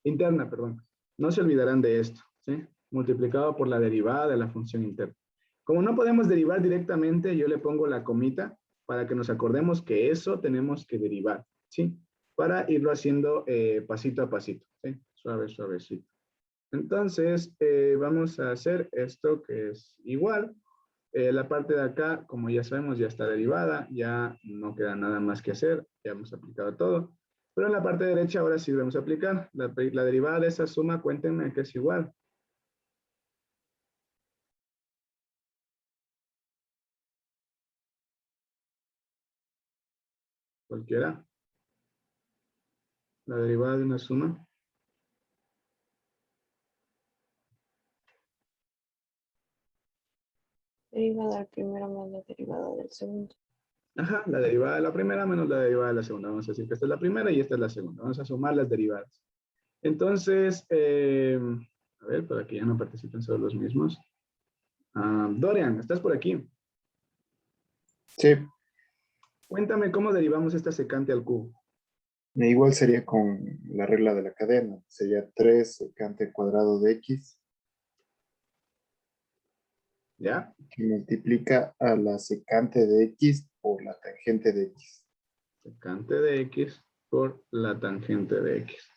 interna, perdón. No se olvidarán de esto, ¿sí? Multiplicado por la derivada de la función interna. Como no podemos derivar directamente, yo le pongo la comita para que nos acordemos que eso tenemos que derivar, ¿sí? Para irlo haciendo pasito a pasito, ¿sí? Suave, suavecito. Entonces, vamos a hacer esto que es igual. La parte de acá, como ya sabemos, ya está derivada, ya no queda nada más que hacer, ya hemos aplicado todo. Pero en la parte derecha ahora sí debemos aplicar. La derivada de esa suma, cuéntenme que es igual. Cualquiera. La derivada de una suma. Derivada del primero más la derivada del segundo. Ajá, la derivada de la primera menos la derivada de la segunda. Vamos a decir que esta es la primera y esta es la segunda. Vamos a sumar las derivadas. Entonces, a ver, para que ya no participen solo los mismos. Dorian, ¿estás por aquí? Sí, Cuéntame cómo derivamos esta secante al cubo. igual sería con la regla de la cadena. Sería 3 secante cuadrado de x ¿Ya? que multiplica a la secante de x por la tangente de x. Secante de x por la tangente de x.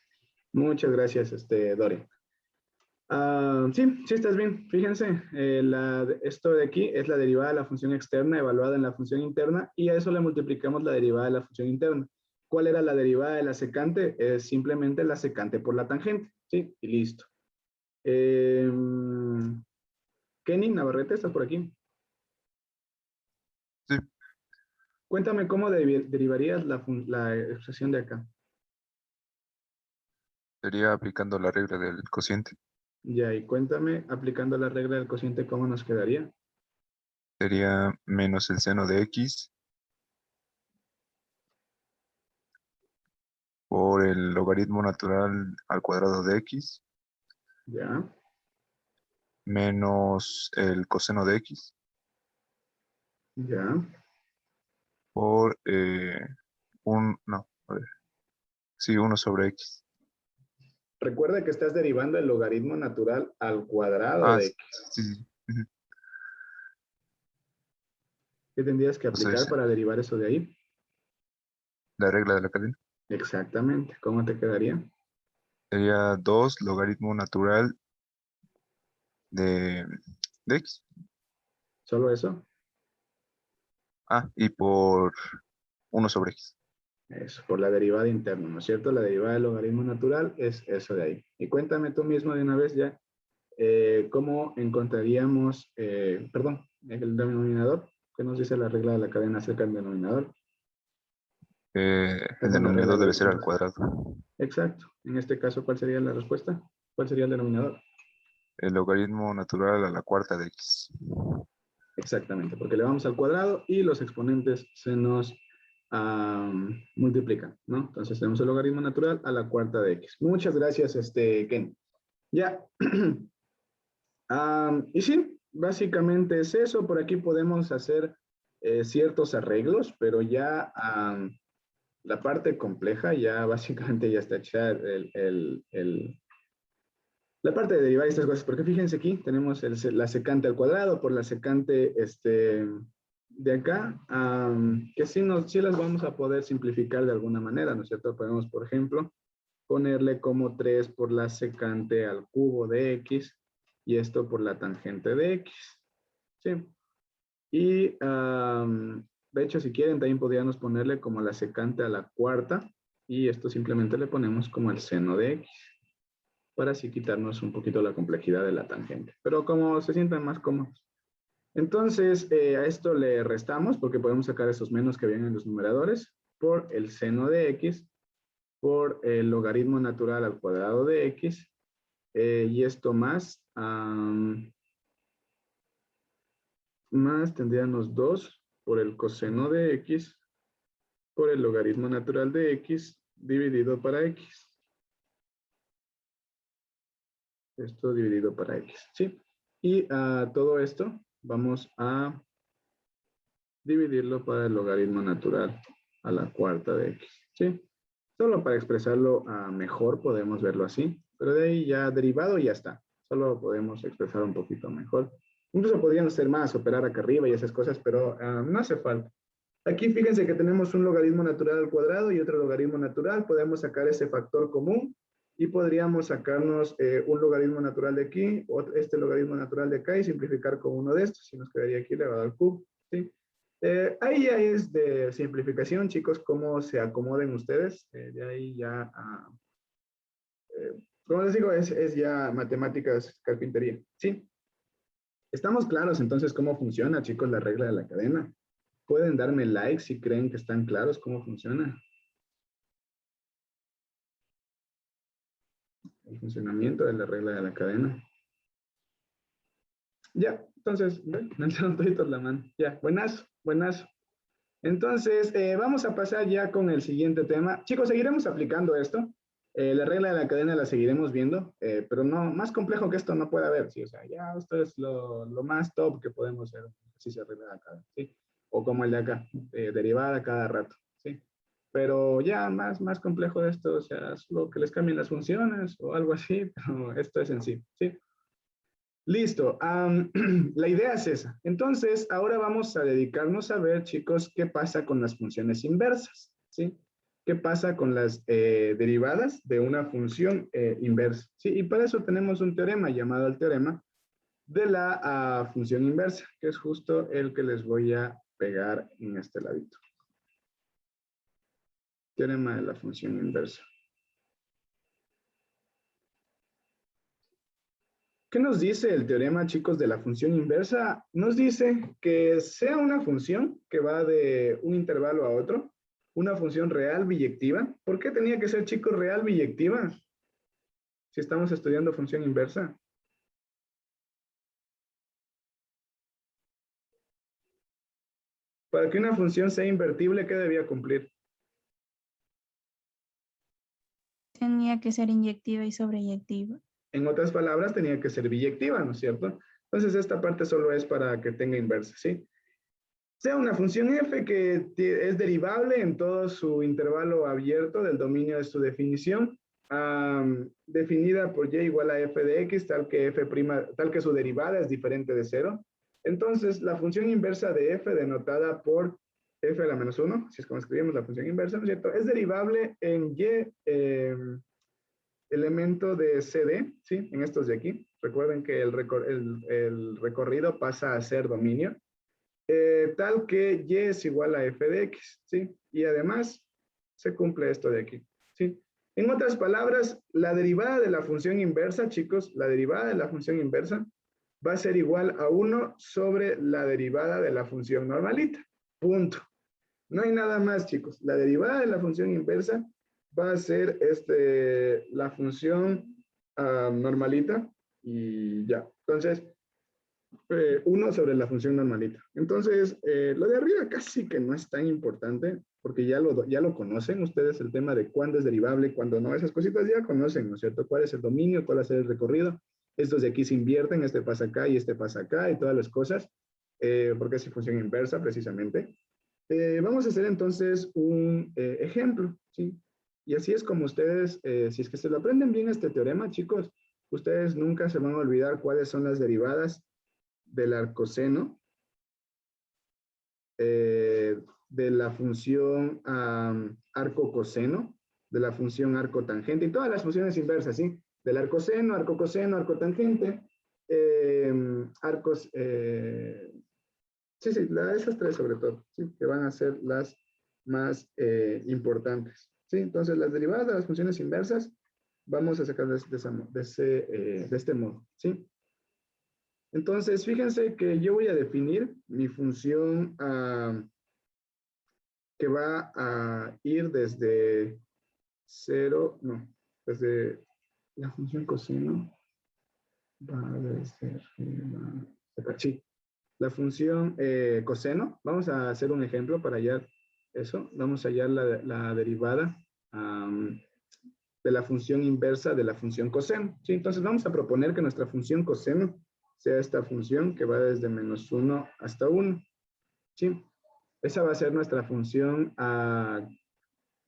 Muchas gracias, Dorian. Sí, sí estás bien. Fíjense, esto de aquí es la derivada de la función externa evaluada en la función interna y a eso le multiplicamos la derivada de la función interna. ¿Cuál era la derivada de la secante? Es simplemente la secante por la tangente, ¿sí? Y listo. Kenny Navarrete, ¿estás por aquí? Sí, Cuéntame cómo derivarías la expresión de acá. sería aplicando la regla del cociente. Ya, y cuéntame, aplicando la regla del cociente, ¿cómo nos quedaría? Sería menos el seno de x por el logaritmo natural al cuadrado de x Ya, menos el coseno de x ya. por no, a ver, sí, 1 sobre x. Recuerda que estás derivando el logaritmo natural al cuadrado Ah, de sí, x. sí, sí. Ujú. ¿Qué tendrías que O sea, aplicar para derivar eso de ahí? la regla de la cadena. Exactamente. ¿Cómo te quedaría? Sería 2 logaritmo natural de, de x. ¿Solo eso? Ah, y por 1 sobre x. Eso, por la derivada interna, ¿no es cierto? La derivada del logaritmo natural es eso de ahí. Y cuéntame tú mismo de una vez ya, ¿cómo encontraríamos, perdón, el denominador? ¿Qué nos dice la regla de la cadena acerca del denominador? El Perdón, la regla denominador del debe ser al cociente. cuadrado. Exacto. En este caso, ¿cuál sería la respuesta? ¿Cuál sería el denominador? El logaritmo natural a la cuarta de x. Exactamente, porque le vamos al cuadrado y los exponentes se nos multiplican, ¿no? Entonces tenemos el logaritmo natural a la cuarta de x. Muchas gracias, Ken. Ya. Y sí, básicamente es eso. Por aquí podemos hacer ciertos arreglos, pero ya la parte compleja ya básicamente ya está hecha la parte de derivar estas cosas, porque fíjense aquí, tenemos la secante al cuadrado por la secante de acá, que sí las vamos a poder simplificar de alguna manera, ¿no es cierto? Podemos, por ejemplo, ponerle como 3 por la secante al cubo de x, y esto por la tangente de x, ¿sí? Y, de hecho, si quieren, también podríamos ponerle como la secante a la cuarta, y esto simplemente le ponemos como el seno de x, para así quitarnos un poquito la complejidad de la tangente. Pero como se sientan más cómodos. Entonces, a esto le restamos, porque podemos sacar esos menos que vienen en los numeradores, por el seno de x, por el logaritmo natural al cuadrado de x, y esto más, más tendríamos 2 por el coseno de x, por el logaritmo natural de x, dividido para x. Esto dividido para x, ¿sí? Y todo esto vamos a dividirlo para el logaritmo natural a la cuarta de x, ¿sí? Solo para expresarlo mejor podemos verlo así, pero de ahí ya derivado ya está. Solo podemos expresar un poquito mejor. Incluso podríamos hacer más, operar acá arriba y esas cosas, pero no hace falta. Aquí fíjense que tenemos un logaritmo natural al cuadrado y otro logaritmo natural. Podemos sacar ese factor común y podríamos sacarnos un logaritmo natural de aquí, este logaritmo natural de acá y simplificar con uno de estos. Y nos quedaría aquí elevado al cubo, ¿sí? Ahí ya es de simplificación, chicos, cómo se acomoden ustedes. De ahí ya, como les digo, es ya matemáticas, carpintería, ¿sí? ¿Estamos claros entonces cómo funciona, chicos, la regla de la cadena? Pueden darme like si creen que están claros cómo funciona. El funcionamiento de la regla de la cadena. Ya, entonces, me alzaron toditos la mano. Ya, buenazo, buenazo. Entonces, vamos a pasar ya con el siguiente tema. Chicos, seguiremos aplicando esto. La regla de la cadena la seguiremos viendo, pero no, más complejo que esto no puede haber, ¿sí? O sea, ya esto es lo más top que podemos hacer, si se arregla la cadena, ¿sí? O como el de acá, derivada cada rato, ¿sí? Pero ya más complejo de esto, o sea, solo que les cambien las funciones o algo así, pero esto es en sí, ¿sí? Listo. La idea es esa. Entonces, ahora vamos a dedicarnos a ver, chicos, qué pasa con las funciones inversas, ¿sí? ¿Qué pasa con las derivadas de una función inversa? ¿Sí? Y para eso tenemos un teorema llamado el teorema de la función inversa, que es justo el que les voy a pegar en este ladito. Teorema de la función inversa. ¿Qué nos dice el teorema, chicos, de la función inversa? Nos dice que sea una función que va de un intervalo a otro, una función real biyectiva. ¿Por qué tenía que ser, chicos, real biyectiva? Si estamos estudiando función inversa. Para que una función sea invertible, ¿qué debía cumplir? Tenía que ser inyectiva y sobreyectiva. En otras palabras, tenía que ser biyectiva, ¿no es cierto? Entonces, esta parte solo es para que tenga inversa, ¿sí? Sea una función f que es derivable en todo su intervalo abierto del dominio de su definición, definida por y igual a f de x, tal que su derivada es diferente de 0. Entonces, la función inversa de f, denotada por f a la menos 1, si es como escribimos la función inversa, ¿no es cierto? Es derivable en y elemento de CD, ¿sí? En estos de aquí. Recuerden que el recorrido pasa a ser dominio. Tal que y es igual a f de x, ¿sí? Y además se cumple esto de aquí, ¿sí? En otras palabras, la derivada de la función inversa, chicos, la derivada de la función inversa va a ser igual a 1 sobre la derivada de la función normalita. Punto. No hay nada más, chicos. La derivada de la función inversa va a ser la función normalita Y ya. Entonces, 1 sobre la función normalita. Entonces, lo de arriba casi que no es tan importante, porque ya lo conocen ustedes, el tema de cuándo es derivable, cuándo no, esas cositas ya conocen, ¿no es cierto? ¿Cuál es el dominio? ¿Cuál va a ser el recorrido? Estos de aquí se invierten, este pasa acá y este pasa acá y todas las cosas, porque es función inversa precisamente. Vamos a hacer entonces un ejemplo, ¿sí? Y así es como ustedes, si es que se lo aprenden bien este teorema, chicos, ustedes nunca se van a olvidar cuáles son las derivadas del arcoseno, de la función arco-coseno, de la función arcotangente y todas las funciones inversas, ¿sí? Del arcoseno, arcocoseno, arcotangente, arcos, sí, esas tres sobre todo, ¿sí? Que van a ser las más importantes, ¿sí? Entonces, las derivadas de las funciones inversas vamos a sacarlas de este modo, ¿sí? Entonces, fíjense que yo voy a definir mi función que va a ir desde 0, no, desde la función coseno, va desde sí, la función coseno, vamos a hacer un ejemplo para hallar eso, vamos a hallar la derivada de la función inversa de la función coseno, ¿sí? Entonces, vamos a proponer que nuestra función coseno sea esta función que va desde -1 hasta 1. ¿Sí? Esa va a ser nuestra función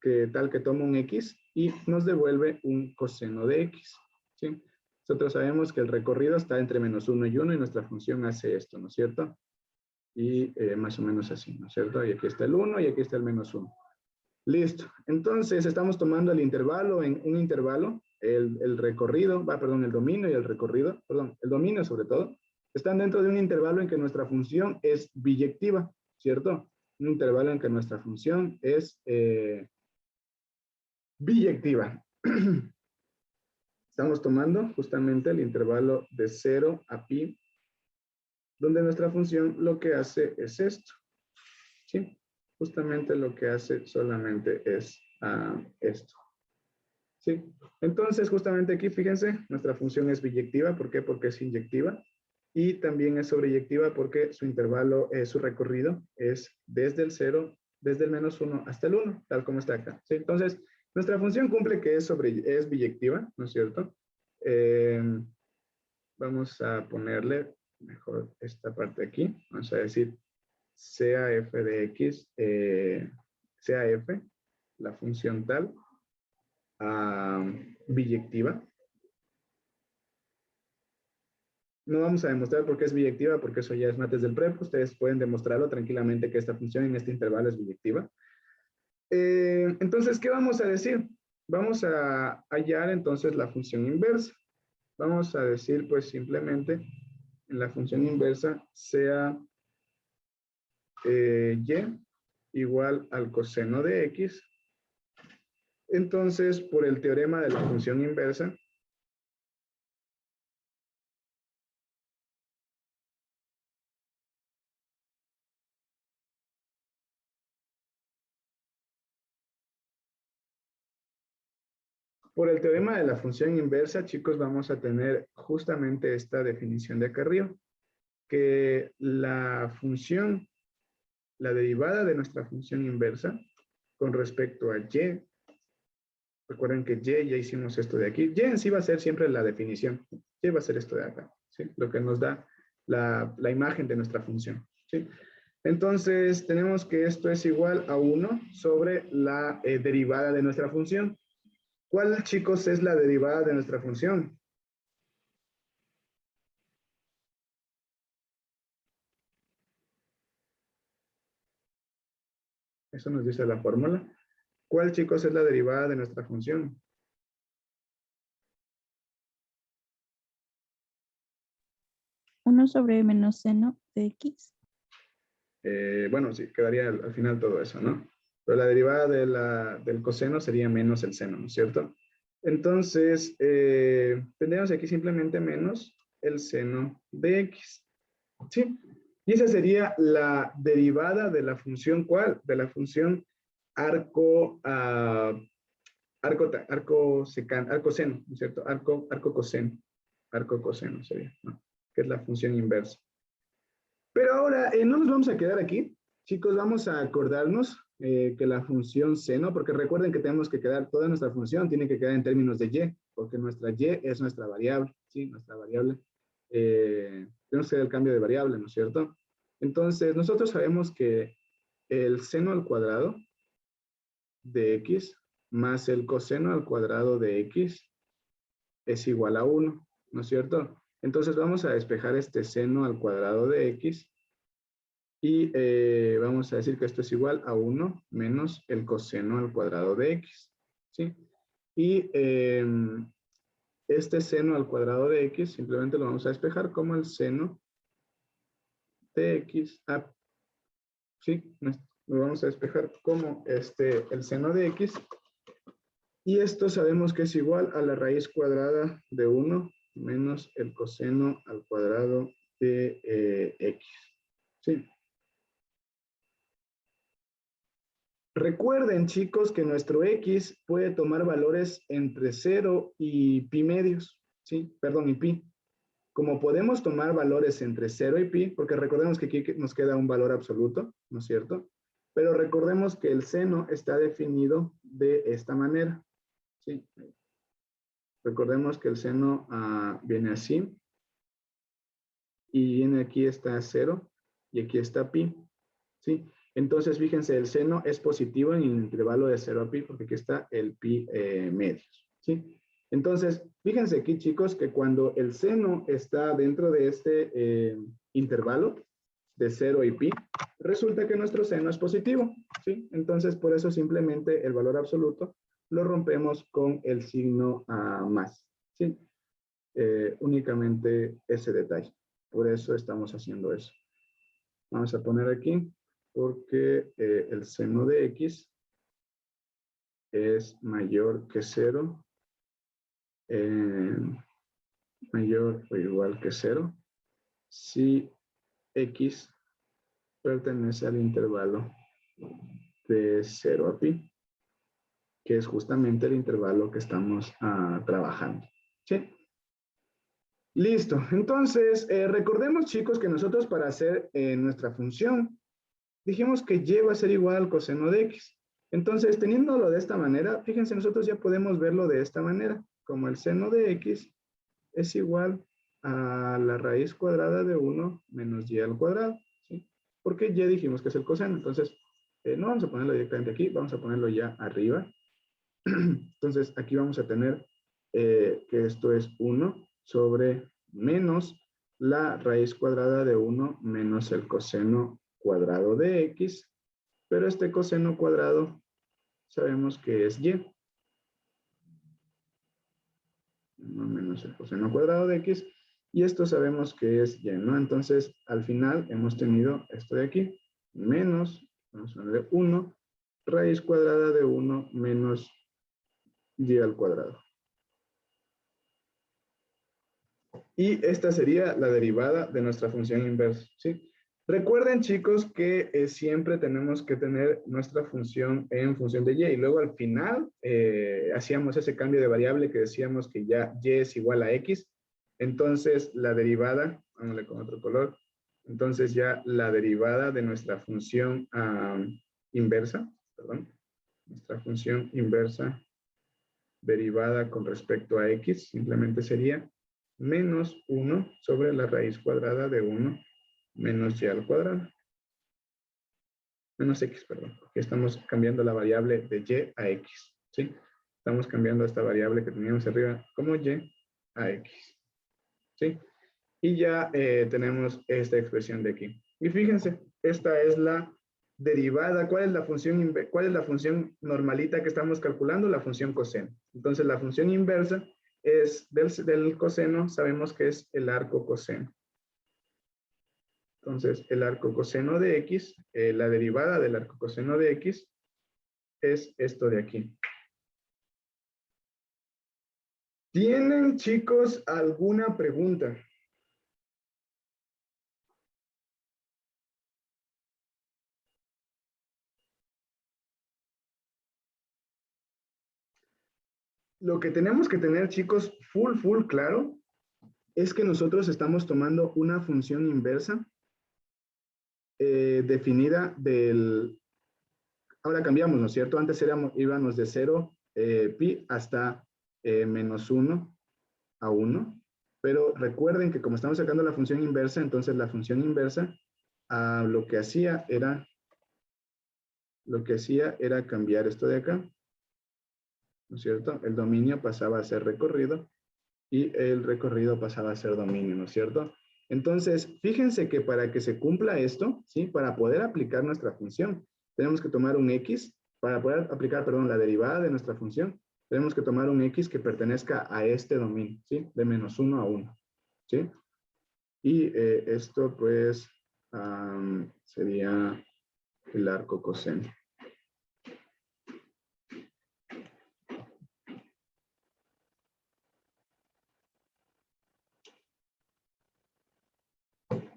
que toma un x y nos devuelve un coseno de x. ¿Sí? Nosotros sabemos que el recorrido está entre -1 y 1 y nuestra función hace esto, ¿no es cierto? Y más o menos así, ¿no es cierto? Y aquí está el 1 y aquí está el -1. Listo. Entonces, estamos tomando el intervalo en un intervalo, el recorrido, perdón, el dominio y el recorrido, perdón, el dominio sobre todo, están dentro de un intervalo en que nuestra función es biyectiva, ¿cierto? Un intervalo en que nuestra función es biyectiva. Estamos tomando justamente el intervalo de 0 a pi, donde nuestra función lo que hace es esto, ¿sí? Justamente lo que hace solamente es esto. ¿Sí? Entonces, justamente aquí, fíjense, nuestra función es biyectiva. ¿Por qué? Porque es inyectiva. Y también es sobreyectiva porque su intervalo, su recorrido es desde el 0, desde el -1 hasta el 1, tal como está acá. ¿Sí? Entonces, nuestra función cumple que es biyectiva, ¿no es cierto? Vamos a ponerle mejor esta parte aquí. Vamos a decir sea f de x, sea f, la función tal, biyectiva. No vamos a demostrar por qué es biyectiva, porque eso ya es mates del prep. Ustedes pueden demostrarlo tranquilamente que esta función en este intervalo es biyectiva. Entonces, ¿qué vamos a decir? Vamos a hallar entonces la función inversa. Vamos a decir pues simplemente en la función inversa sea y igual al coseno de x. Entonces, por el teorema de la función inversa, por el teorema de la función inversa, chicos, vamos a tener justamente esta definición de acá arriba, que la función, la derivada de nuestra función inversa con respecto a y, recuerden que y ya hicimos esto de aquí, y en sí va a ser siempre la definición, y va a ser esto de acá, ¿sí? Lo que nos da la imagen de nuestra función, ¿sí? Entonces, tenemos que esto es igual a 1 sobre la derivada de nuestra función. ¿Cuál, chicos, es la derivada de nuestra función? Eso nos dice la fórmula. ¿Cuál, chicos, es la derivada de nuestra función? Uno sobre menos seno de x. Bueno, sí, quedaría al final todo eso, ¿no? Pero la derivada del coseno sería menos el seno, ¿no es cierto? Entonces, tendríamos aquí simplemente menos el seno de x. ¿Sí? Y esa sería la derivada de la función, ¿cuál? De la función arcoseno, ¿no es cierto? Arco coseno. arco coseno sería, ¿no? Que es la función inversa. Pero ahora no nos vamos a quedar aquí. Chicos, vamos a acordarnos que la función seno, porque recuerden que tenemos que quedar, toda nuestra función tiene que quedar en términos de y, porque nuestra y es nuestra variable, ¿sí? Nuestra variable. Tenemos que hacer el cambio de variable, ¿no es cierto? Entonces, nosotros sabemos que el seno al cuadrado de x más el coseno al cuadrado de x es igual a 1, ¿no es cierto? Entonces, vamos a despejar este seno al cuadrado de x y vamos a decir que esto es igual a 1 menos el coseno al cuadrado de x, ¿sí? Y este seno al cuadrado de x simplemente lo vamos a despejar como el seno de x, ¿sí? Lo vamos a despejar como el seno de x. Y esto sabemos que es igual a la raíz cuadrada de 1 menos el coseno al cuadrado de x, ¿sí? Recuerden, chicos, que nuestro x puede tomar valores entre 0 y pi medios, ¿sí? Perdón, y pi. Como podemos tomar valores entre 0 y pi, porque recordemos que aquí nos queda un valor absoluto, ¿no es cierto? Pero recordemos que el seno está definido de esta manera, ¿sí? Recordemos que el seno viene así, y viene aquí está 0, y aquí está pi, ¿sí? Entonces, fíjense, el seno es positivo en el intervalo de 0 a pi, porque aquí está el pi medios, ¿sí? Entonces, fíjense aquí, chicos, que cuando el seno está dentro de este intervalo de 0 y pi, resulta que nuestro seno es positivo, ¿sí? Entonces, por eso simplemente el valor absoluto lo rompemos con el signo más, ¿sí? Únicamente ese detalle. Por eso estamos haciendo eso. Vamos a poner aquí, porque el seno de x es mayor que 0, mayor o igual que 0, si x pertenece al intervalo de 0 a pi, que es justamente el intervalo que estamos trabajando. ¿Sí? Listo. Entonces, recordemos, chicos, que nosotros para hacer nuestra función, dijimos que y va a ser igual al coseno de x. Entonces, teniéndolo de esta manera, fíjense, nosotros ya podemos verlo de esta manera, como el seno de x es igual a la raíz cuadrada de 1 menos y al cuadrado, ¿sí? Porque y dijimos que es el coseno, entonces no vamos a ponerlo directamente aquí, vamos a ponerlo ya arriba. Entonces aquí vamos a tener que esto es 1 sobre menos la raíz cuadrada de 1 menos el coseno cuadrado de x, pero este coseno cuadrado sabemos que es y. 1 menos el coseno cuadrado de x, y esto sabemos que es y, ¿no? Entonces, al final hemos tenido esto de aquí, menos, vamos a ponerle 1, raíz cuadrada de 1 menos y al cuadrado. Y esta sería la derivada de nuestra función inversa, ¿sí? Recuerden, chicos, que siempre tenemos que tener nuestra función en función de y luego al final hacíamos ese cambio de variable que decíamos que ya y es igual a x. Entonces, la derivada, vámonos con otro color, entonces ya la derivada de nuestra función inversa, perdón, nuestra función inversa derivada con respecto a x simplemente sería menos 1 sobre la raíz cuadrada de 1 menos y al cuadrado. Menos x, perdón, porque estamos cambiando la variable de y a x, ¿sí? Estamos cambiando esta variable que teníamos arriba como y a x, ¿sí? Y ya tenemos esta expresión de aquí. Y fíjense, esta es la derivada. ¿Cuál es la función normalita que estamos calculando? La función coseno. Entonces, la función inversa es del coseno, sabemos que es el arco coseno. Entonces, el arco coseno de x, la derivada del arco coseno de x es esto de aquí. ¿Tienen, chicos, alguna pregunta? Lo que tenemos que tener, chicos, full claro, es que nosotros estamos tomando una función inversa definida del... Ahora cambiamos, ¿no es cierto? Antes íbamos de 0 pi hasta menos 1 a 1. Pero recuerden que como estamos sacando la función inversa, entonces la función inversa lo que hacía era cambiar esto de acá, ¿no es cierto? El dominio pasaba a ser recorrido y el recorrido pasaba a ser dominio, ¿no es cierto? Entonces, fíjense que para que se cumpla esto, ¿sí? Para poder aplicar nuestra función, tenemos que tomar un x, para poder aplicar, perdón, la derivada de nuestra función, tenemos que tomar un x que pertenezca a este dominio, ¿sí? De menos 1 a 1, ¿sí? Y esto, pues, sería el arco coseno.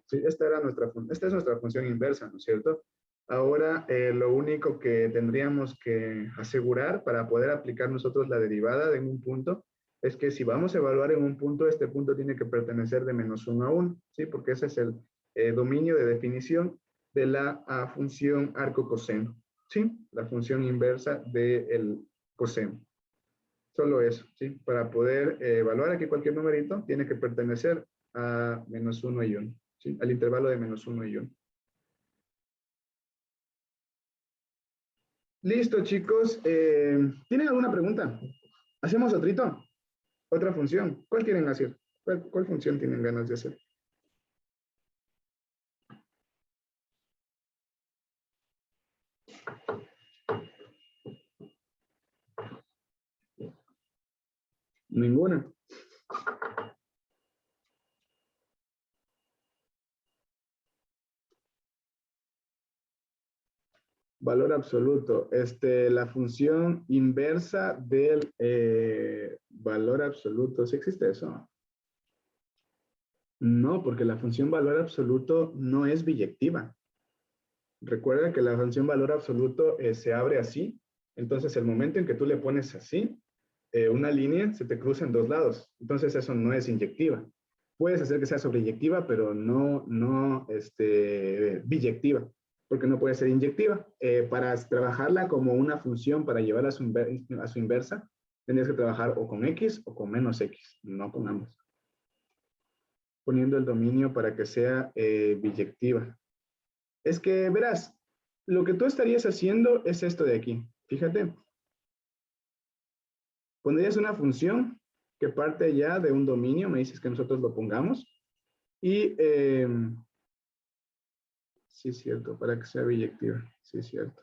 Sí, esta es nuestra función inversa, ¿no es cierto? Ahora, lo único que tendríamos que asegurar para poder aplicar nosotros la derivada en un punto es que si vamos a evaluar en un punto, este punto tiene que pertenecer de menos 1 a 1, ¿sí? Porque ese es el dominio de definición de la función arco coseno, ¿sí? La función inversa del coseno. Solo eso, ¿sí? Para poder evaluar aquí cualquier numerito, tiene que pertenecer a menos 1 y 1, ¿sí? Al intervalo de menos 1 y 1. Listo, chicos. ¿Tienen alguna pregunta? ¿Hacemos otrito? ¿Otra función? ¿Cuál quieren hacer? ¿Cuál función tienen ganas de hacer? Ninguna. Valor absoluto. La función inversa del valor absoluto. ¿Sí existe eso? No, porque la función valor absoluto no es biyectiva. Recuerda que la función valor absoluto se abre así. Entonces, el momento en que tú le pones así, una línea se te cruza en dos lados. Entonces, eso no es inyectiva. Puedes hacer que sea sobreyectiva, pero no biyectiva, porque no puede ser inyectiva. Para trabajarla como una función para llevarla a su inversa, tendrías que trabajar o con X o con menos X, no con ambos. Poniendo el dominio para que sea biyectiva. Es que, verás, lo que tú estarías haciendo es esto de aquí. Fíjate. Pondrías una función que parte ya de un dominio, me dices que nosotros lo pongamos. Y, sí es cierto, para que sea biyectiva. Sí es cierto.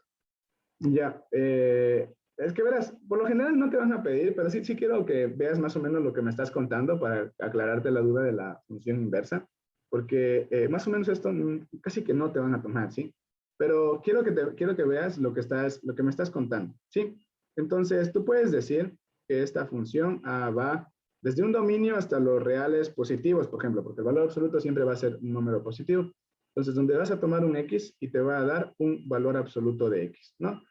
Ya, es que verás, por lo general no te van a pedir, pero sí quiero que veas más o menos lo que me estás contando para aclararte la duda de la función inversa, porque más o menos esto casi que no te van a tomar, ¿sí? Pero quiero que veas lo que me estás contando, ¿sí? Entonces, tú puedes decir que esta función va desde un dominio hasta los reales positivos, por ejemplo, porque el valor absoluto siempre va a ser un número positivo. Entonces, donde vas a tomar un X y te va a dar un valor absoluto de X, ¿no?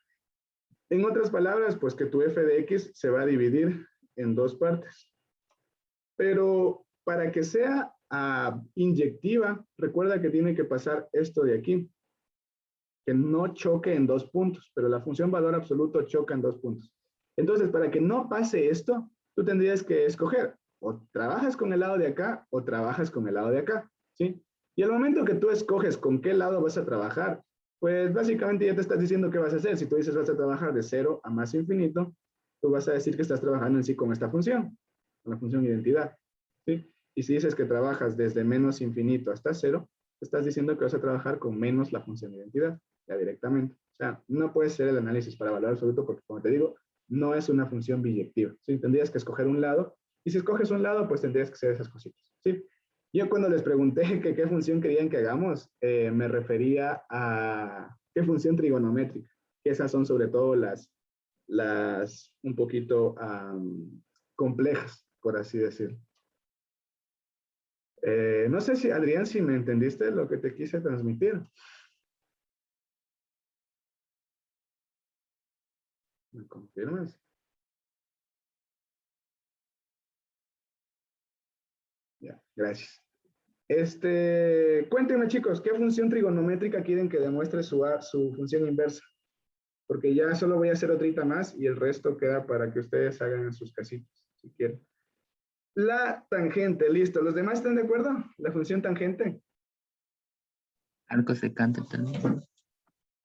En otras palabras, pues que tu f de x se va a dividir en dos partes. Pero para que sea inyectiva, recuerda que tiene que pasar esto de aquí, que no choque en dos puntos, pero la función valor absoluto choca en dos puntos. Entonces, para que no pase esto, tú tendrías que escoger, o trabajas con el lado de acá, o trabajas con el lado de acá, ¿sí? Y al momento que tú escoges con qué lado vas a trabajar, pues básicamente ya te estás diciendo qué vas a hacer. Si tú dices vas a trabajar de 0 a más infinito, tú vas a decir que estás trabajando en sí con esta función, con la función identidad, ¿sí? Y si dices que trabajas desde menos infinito hasta 0, estás diciendo que vas a trabajar con menos la función identidad, ya directamente. O sea, no puede ser el análisis para valor absoluto porque, como te digo, no es una función biyectiva, ¿sí? Tendrías que escoger un lado, y si escoges un lado, pues tendrías que hacer esas cositas, ¿sí? Yo cuando les pregunté que qué función querían que hagamos, me refería a qué función trigonométrica, que esas son sobre todo las un poquito complejas, por así decirlo. No sé si, Adrián, si me entendiste lo que te quise transmitir. ¿Me confirmas? Ya, Gracias. Cuéntenme, chicos, ¿qué función trigonométrica quieren que demuestre su función inversa? Porque ya solo voy a hacer otrita más y el resto queda para que ustedes hagan en sus casitas, si quieren. La tangente, listo. ¿Los demás están de acuerdo? La función tangente. Arco secante también.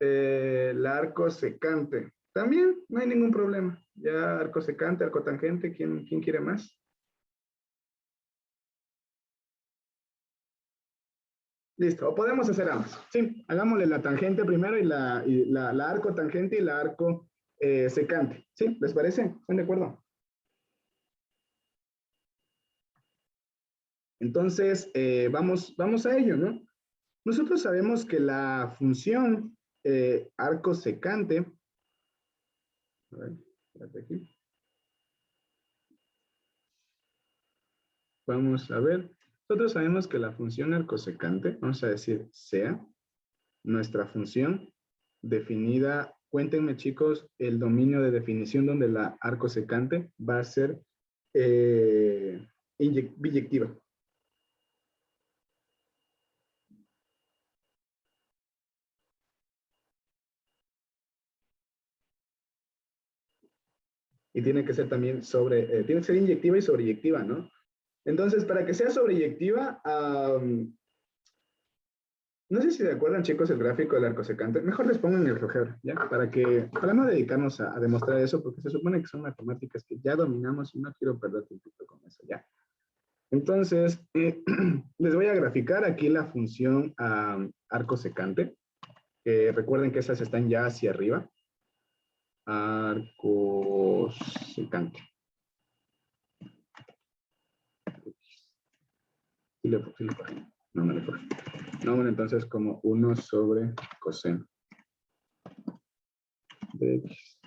La arco secante. También no hay ningún problema. Ya arco secante, arco tangente, ¿quién quiere más? Listo, o podemos hacer ambas. Sí, hagámosle la tangente primero y la arco tangente y la arco secante. ¿Sí? ¿Les parece? ¿Están de acuerdo? Entonces, vamos a ello, ¿no? Nosotros sabemos que la función arco secante, a ver, espérate aquí. Vamos a ver. Nosotros sabemos que la función arcosecante, vamos a decir, sea nuestra función definida. Cuéntenme, chicos, el dominio de definición donde la arcosecante va a ser biyectiva. Y tiene que ser también tiene que ser inyectiva y sobreyectiva, ¿no? Entonces, para que sea sobreyectiva, no sé si se acuerdan, chicos, el gráfico del arcosecante. Mejor les pongo en el GeoGebra, ¿ya? Para no dedicarnos a demostrar eso, porque se supone que son matemáticas que ya dominamos y no quiero perder tiempo con eso, ¿ya? Entonces, les voy a graficar aquí la función arcosecante. Recuerden que esas están ya hacia arriba. Arcosecante. Sí le corrí. No me le corrí. No, bueno, entonces como 1 sobre coseno de x.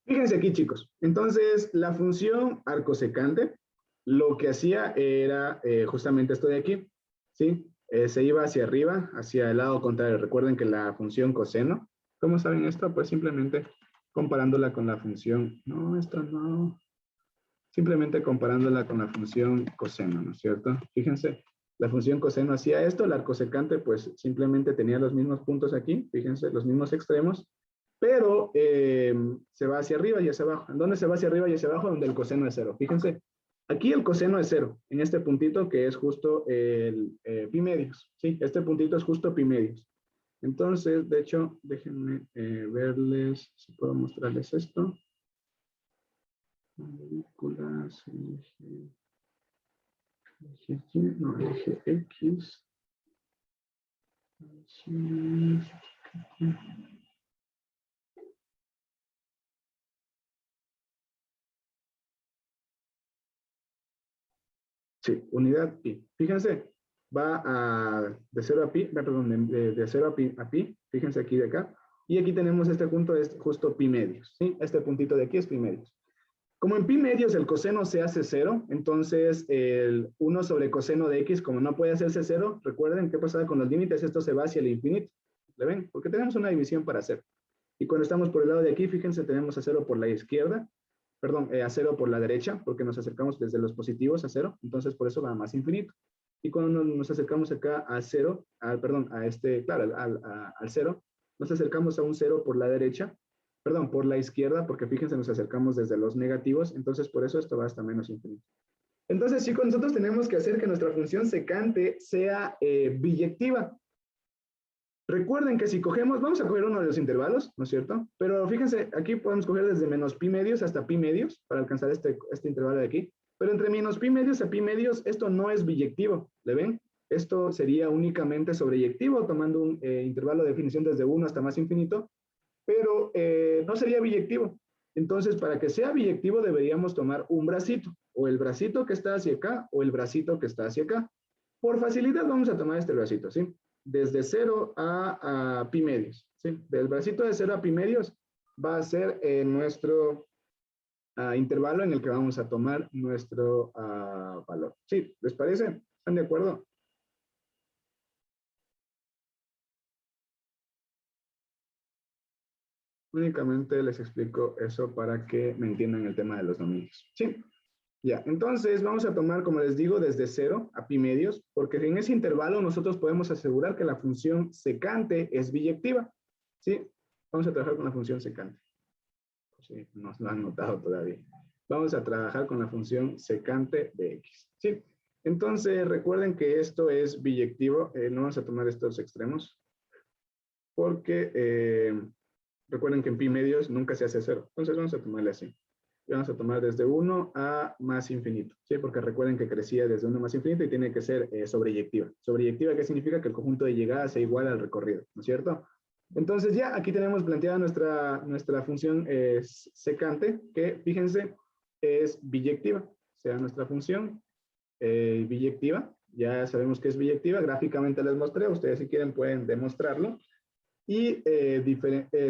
Fíjense aquí, chicos. Entonces, la función arcosecante, lo que hacía era justamente esto de aquí, ¿sí? Se iba hacia arriba, hacia el lado contrario. Recuerden que la función coseno, ¿cómo saben esto? Pues simplemente comparándola con la función, no, esto no, simplemente comparándola con la función coseno, ¿no es cierto? Fíjense, la función coseno hacía esto, el arcosecante pues simplemente tenía los mismos puntos aquí, fíjense, los mismos extremos, pero se va hacia arriba y hacia abajo. ¿En dónde se va hacia arriba y hacia abajo? Donde el coseno es cero. Fíjense, aquí el coseno es cero, en este puntito que es justo el pi medios, ¿sí? Este puntito es justo pi medios. Entonces, de hecho, déjenme verles, si puedo mostrarles esto. Moléculas, eje Y, no, eje X. Sí, unidad pi. Fíjense, va de 0 a pi, perdón, de 0 a pi, fíjense aquí de acá. Y aquí tenemos este punto, es justo pi medios, ¿sí? Este puntito de aquí es pi medios. Como en pi medios el coseno se hace 0, entonces el 1 sobre coseno de x, como no puede hacerse 0, recuerden qué pasaba con los límites, esto se va hacia el infinito. ¿Le ven? Porque tenemos una división para hacer. Y cuando estamos por el lado de aquí, fíjense, tenemos a 0 por la izquierda, perdón, a 0 por la derecha, porque nos acercamos desde los positivos a 0, entonces por eso va más infinito. Y cuando nos acercamos acá a 0, perdón, claro, al 0, nos acercamos a un 0 por la derecha, perdón, por la izquierda, porque fíjense, nos acercamos desde los negativos, entonces por eso esto va hasta menos infinito. Entonces, chicos, nosotros tenemos que hacer que nuestra función secante sea biyectiva. Recuerden que si cogemos, vamos a coger uno de los intervalos, ¿no es cierto? Pero fíjense, aquí podemos coger desde menos pi medios hasta pi medios para alcanzar este intervalo de aquí. Pero entre menos pi medios a pi medios, esto no es biyectivo, ¿le ven? Esto sería únicamente sobreyectivo, tomando un intervalo de definición desde 1 hasta más infinito, pero no sería biyectivo. Entonces, para que sea biyectivo deberíamos tomar un bracito, o el bracito que está hacia acá, o el bracito que está hacia acá. Por facilidad vamos a tomar este bracito, ¿sí? Desde 0 a pi medios, ¿sí? Del bracito de 0 a pi medios va a ser nuestro intervalo en el que vamos a tomar nuestro valor. ¿Sí? ¿Les parece? ¿Están de acuerdo? Únicamente les explico eso para que me entiendan el tema de los dominios. ¿Sí? Ya, entonces vamos a tomar, como les digo, desde 0 a pi medios, porque en ese intervalo nosotros podemos asegurar que la función secante es biyectiva. ¿Sí? Vamos a trabajar con la función secante. Sí, no lo han notado todavía. Vamos a trabajar con la función secante de x. ¿Sí? Entonces recuerden que esto es biyectivo. No vamos a tomar estos extremos, porque recuerden que en pi medios nunca se hace 0. Entonces vamos a tomarle así. Y vamos a tomar desde 1 a más infinito, ¿sí? Porque recuerden que crecía desde 1 a más infinito y tiene que ser sobreyectiva. Sobreyectiva, ¿qué significa? Que el conjunto de llegadas sea igual al recorrido, ¿no es cierto? Entonces ya aquí tenemos planteada nuestra función secante, que fíjense, es biyectiva. O sea, nuestra función biyectiva, ya sabemos que es biyectiva, gráficamente les mostré, ustedes si quieren pueden demostrarlo. Y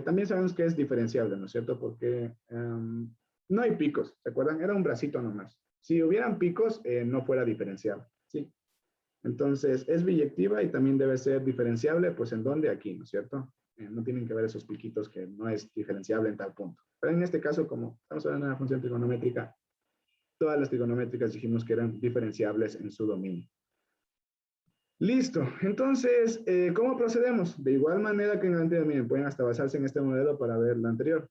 también sabemos que es diferenciable, ¿no es cierto? Porque no hay picos, ¿se acuerdan? Era un bracito nomás. Si hubieran picos, no fuera diferenciable, ¿sí? Entonces, es biyectiva y también debe ser diferenciable, pues, ¿en dónde? Aquí, ¿no es cierto? No tienen que ver esos piquitos que no es diferenciable en tal punto. Pero en este caso, como estamos hablando de una función trigonométrica, todas las trigonométricas dijimos que eran diferenciables en su dominio. Listo. Entonces, ¿cómo procedemos? De igual manera que en el anterior, miren, pueden hasta basarse en este modelo para ver lo anterior.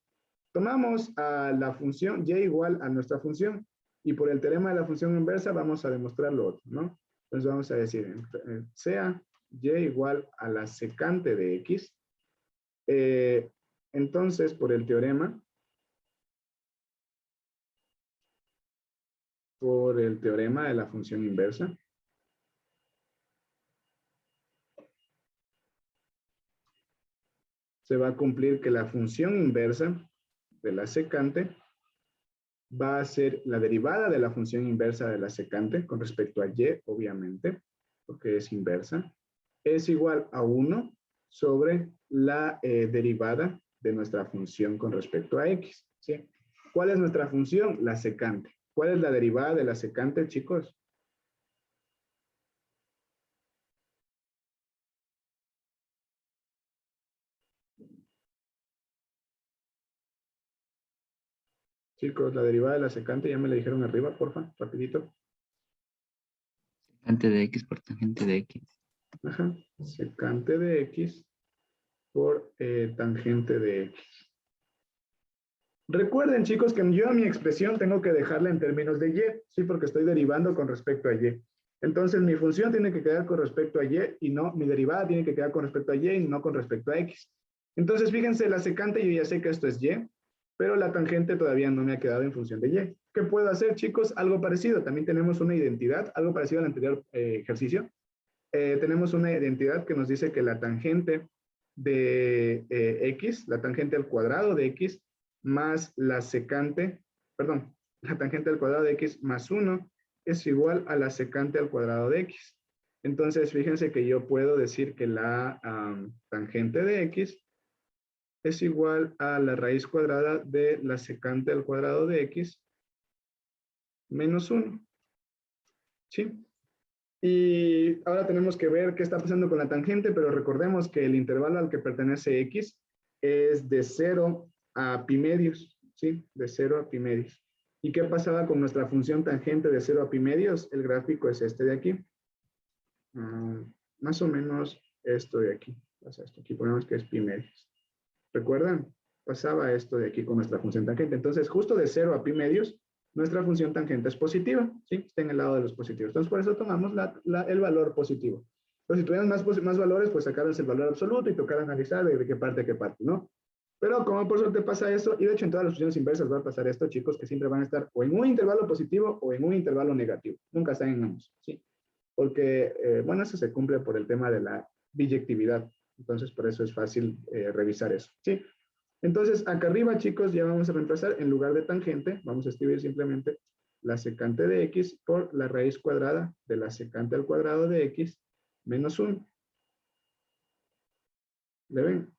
Tomamos a la función y igual a nuestra función y por el teorema de la función inversa vamos a demostrar lo otro, ¿no? Entonces vamos a decir, sea y igual a la secante de x, entonces por el teorema de la función inversa, se va a cumplir que la función inversa de la secante va a ser la derivada de la función inversa de la secante con respecto a y, obviamente, porque es inversa, es igual a 1 sobre la derivada de nuestra función con respecto a x, ¿sí? ¿Cuál es nuestra función? La secante. ¿Cuál es la derivada de la secante, chicos? Chicos, la derivada de la secante, ya me la dijeron arriba, porfa, rapidito. Secante de x por tangente de x. Ajá, secante de x por tangente de x. Recuerden, chicos, que yo a mi expresión tengo que dejarla en términos de y, ¿sí? Porque estoy derivando con respecto a y. Entonces, mi función tiene que quedar con respecto a y no, mi derivada tiene que quedar con respecto a y y no con respecto a x. Entonces, fíjense, la secante yo ya sé que esto es y, pero la tangente todavía no me ha quedado en función de y. ¿Qué puedo hacer, chicos? Algo parecido. También tenemos una identidad, algo parecido al anterior ejercicio. Tenemos una identidad que nos dice que la tangente de x, la tangente al cuadrado de x, más la secante, perdón, la tangente al cuadrado de x más 1 es igual a la secante al cuadrado de x. Entonces, fíjense que yo puedo decir que la tangente de x es igual a la raíz cuadrada de la secante al cuadrado de x menos 1. ¿Sí? Y ahora tenemos que ver qué está pasando con la tangente, pero recordemos que el intervalo al que pertenece x es de 0 a pi medios, ¿sí? De 0 a pi medios. ¿Y qué pasaba con nuestra función tangente de 0 a pi medios? El gráfico es este de aquí. Más o menos esto de aquí. Pasa esto. Aquí ponemos que es pi medios. ¿Recuerdan? Pasaba esto de aquí con nuestra función tangente. Entonces, justo de 0 a pi medios, nuestra función tangente es positiva, ¿sí? Está en el lado de los positivos. Entonces, por eso tomamos el valor positivo. Entonces, si tuvieran más valores, pues sacarles el valor absoluto y tocar analizar de qué parte, ¿no? Pero como por suerte pasa eso, y de hecho en todas las funciones inversas va a pasar esto, chicos, que siempre van a estar o en un intervalo positivo o en un intervalo negativo. Nunca están en ambos, ¿sí? Porque, bueno, eso se cumple por el tema de la biyectividad. Entonces, por eso es fácil revisar eso, ¿sí? Entonces, acá arriba, chicos, ya vamos a reemplazar, en lugar de tangente, vamos a escribir simplemente la secante de x por la raíz cuadrada de la secante al cuadrado de x menos 1. ¿Le ven?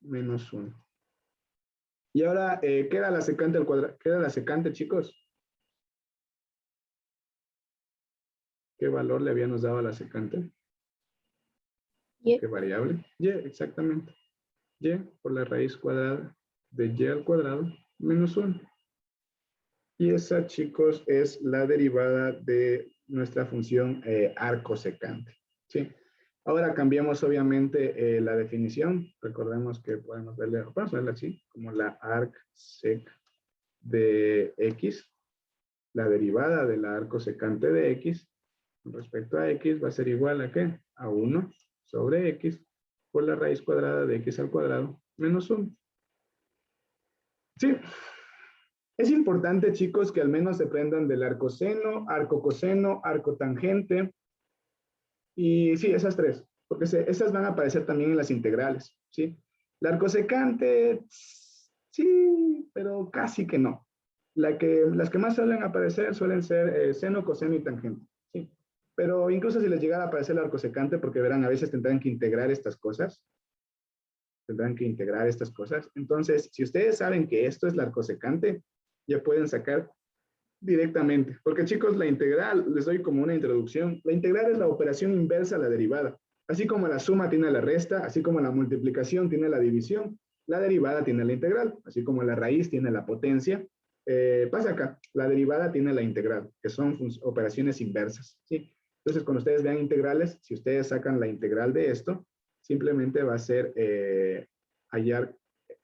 Menos 1. Y ahora, ¿qué era la secante al cuadrado? ¿Qué era la secante, chicos? ¿Qué valor le habíamos dado a la secante? Y ¿Qué variable? Y, exactamente. Y por la raíz cuadrada de y al cuadrado menos 1. Y esa, chicos, es la derivada de nuestra función arco secante. ¿Sí? Ahora cambiamos obviamente la definición. Recordemos que podemos verla así, como la arc sec de x. La derivada de la arco secante de x con respecto a x va a ser igual a ¿qué? A 1 sobre x por la raíz cuadrada de x al cuadrado menos 1. Sí. Es importante, chicos, que al menos se aprendan del arcoseno, arco coseno, arco tangente. Y sí, esas tres, porque esas van a aparecer también en las integrales, ¿sí? La arcosecante, sí, pero casi que no. Las que más suelen aparecer suelen ser seno, coseno y tangente, ¿sí? Pero incluso si les llegara a aparecer el arcosecante, porque verán, a veces tendrán que integrar estas cosas. Entonces, si ustedes saben que esto es la arcosecante, ya pueden sacar directamente. Porque, chicos, la integral, les doy como una introducción. La integral es la operación inversa a la derivada. Así como la suma tiene la resta, así como la multiplicación tiene la división, la derivada tiene la integral. Así como la raíz tiene la potencia. Pasa acá, la derivada tiene la integral, que son operaciones inversas, ¿sí? Entonces, cuando ustedes vean integrales, si ustedes sacan la integral de esto, simplemente va a ser hallar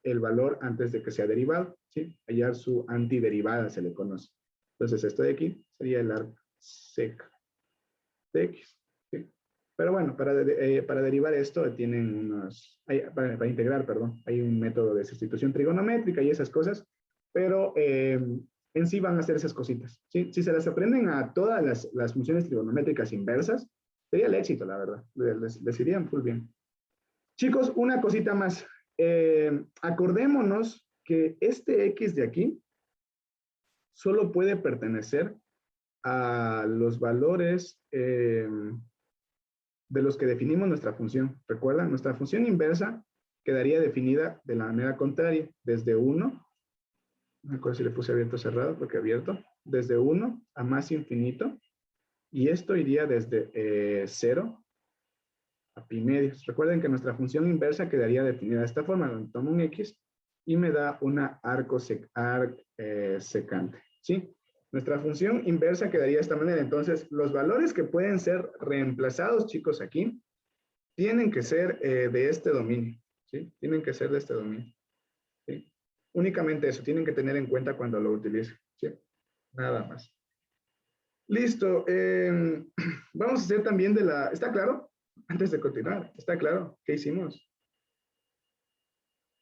el valor antes de que sea derivado, ¿sí? Hallar su antiderivada, se le conoce. Entonces, esto de aquí sería el arc sec de x, ¿sí? Pero bueno, para derivar esto tienen para integrar, perdón, hay un método de sustitución trigonométrica y esas cosas, pero en sí van a hacer esas cositas, ¿sí? Si se las aprenden a todas las funciones trigonométricas inversas, sería el éxito, la verdad. Les irían full bien. Chicos, una cosita más. Acordémonos que este x de aquí solo puede pertenecer a los valores de los que definimos nuestra función. ¿Recuerdan? Nuestra función inversa quedaría definida de la manera contraria, desde 1, no me acuerdo si le puse abierto o cerrado, porque abierto, desde 1 a más infinito, y esto iría desde 0 a pi medios. Recuerden que nuestra función inversa quedaría definida de esta forma, donde tomo un x y me da una secante, ¿sí? Nuestra función inversa quedaría de esta manera. Entonces, los valores que pueden ser reemplazados, chicos, aquí, tienen que ser de este dominio, ¿sí? Tienen que ser de este dominio, ¿sí? Únicamente eso, tienen que tener en cuenta cuando lo utilicen, ¿sí? Nada más. Listo. Vamos a hacer también de la... ¿Está claro? Antes de continuar, ¿está claro? ¿Qué hicimos?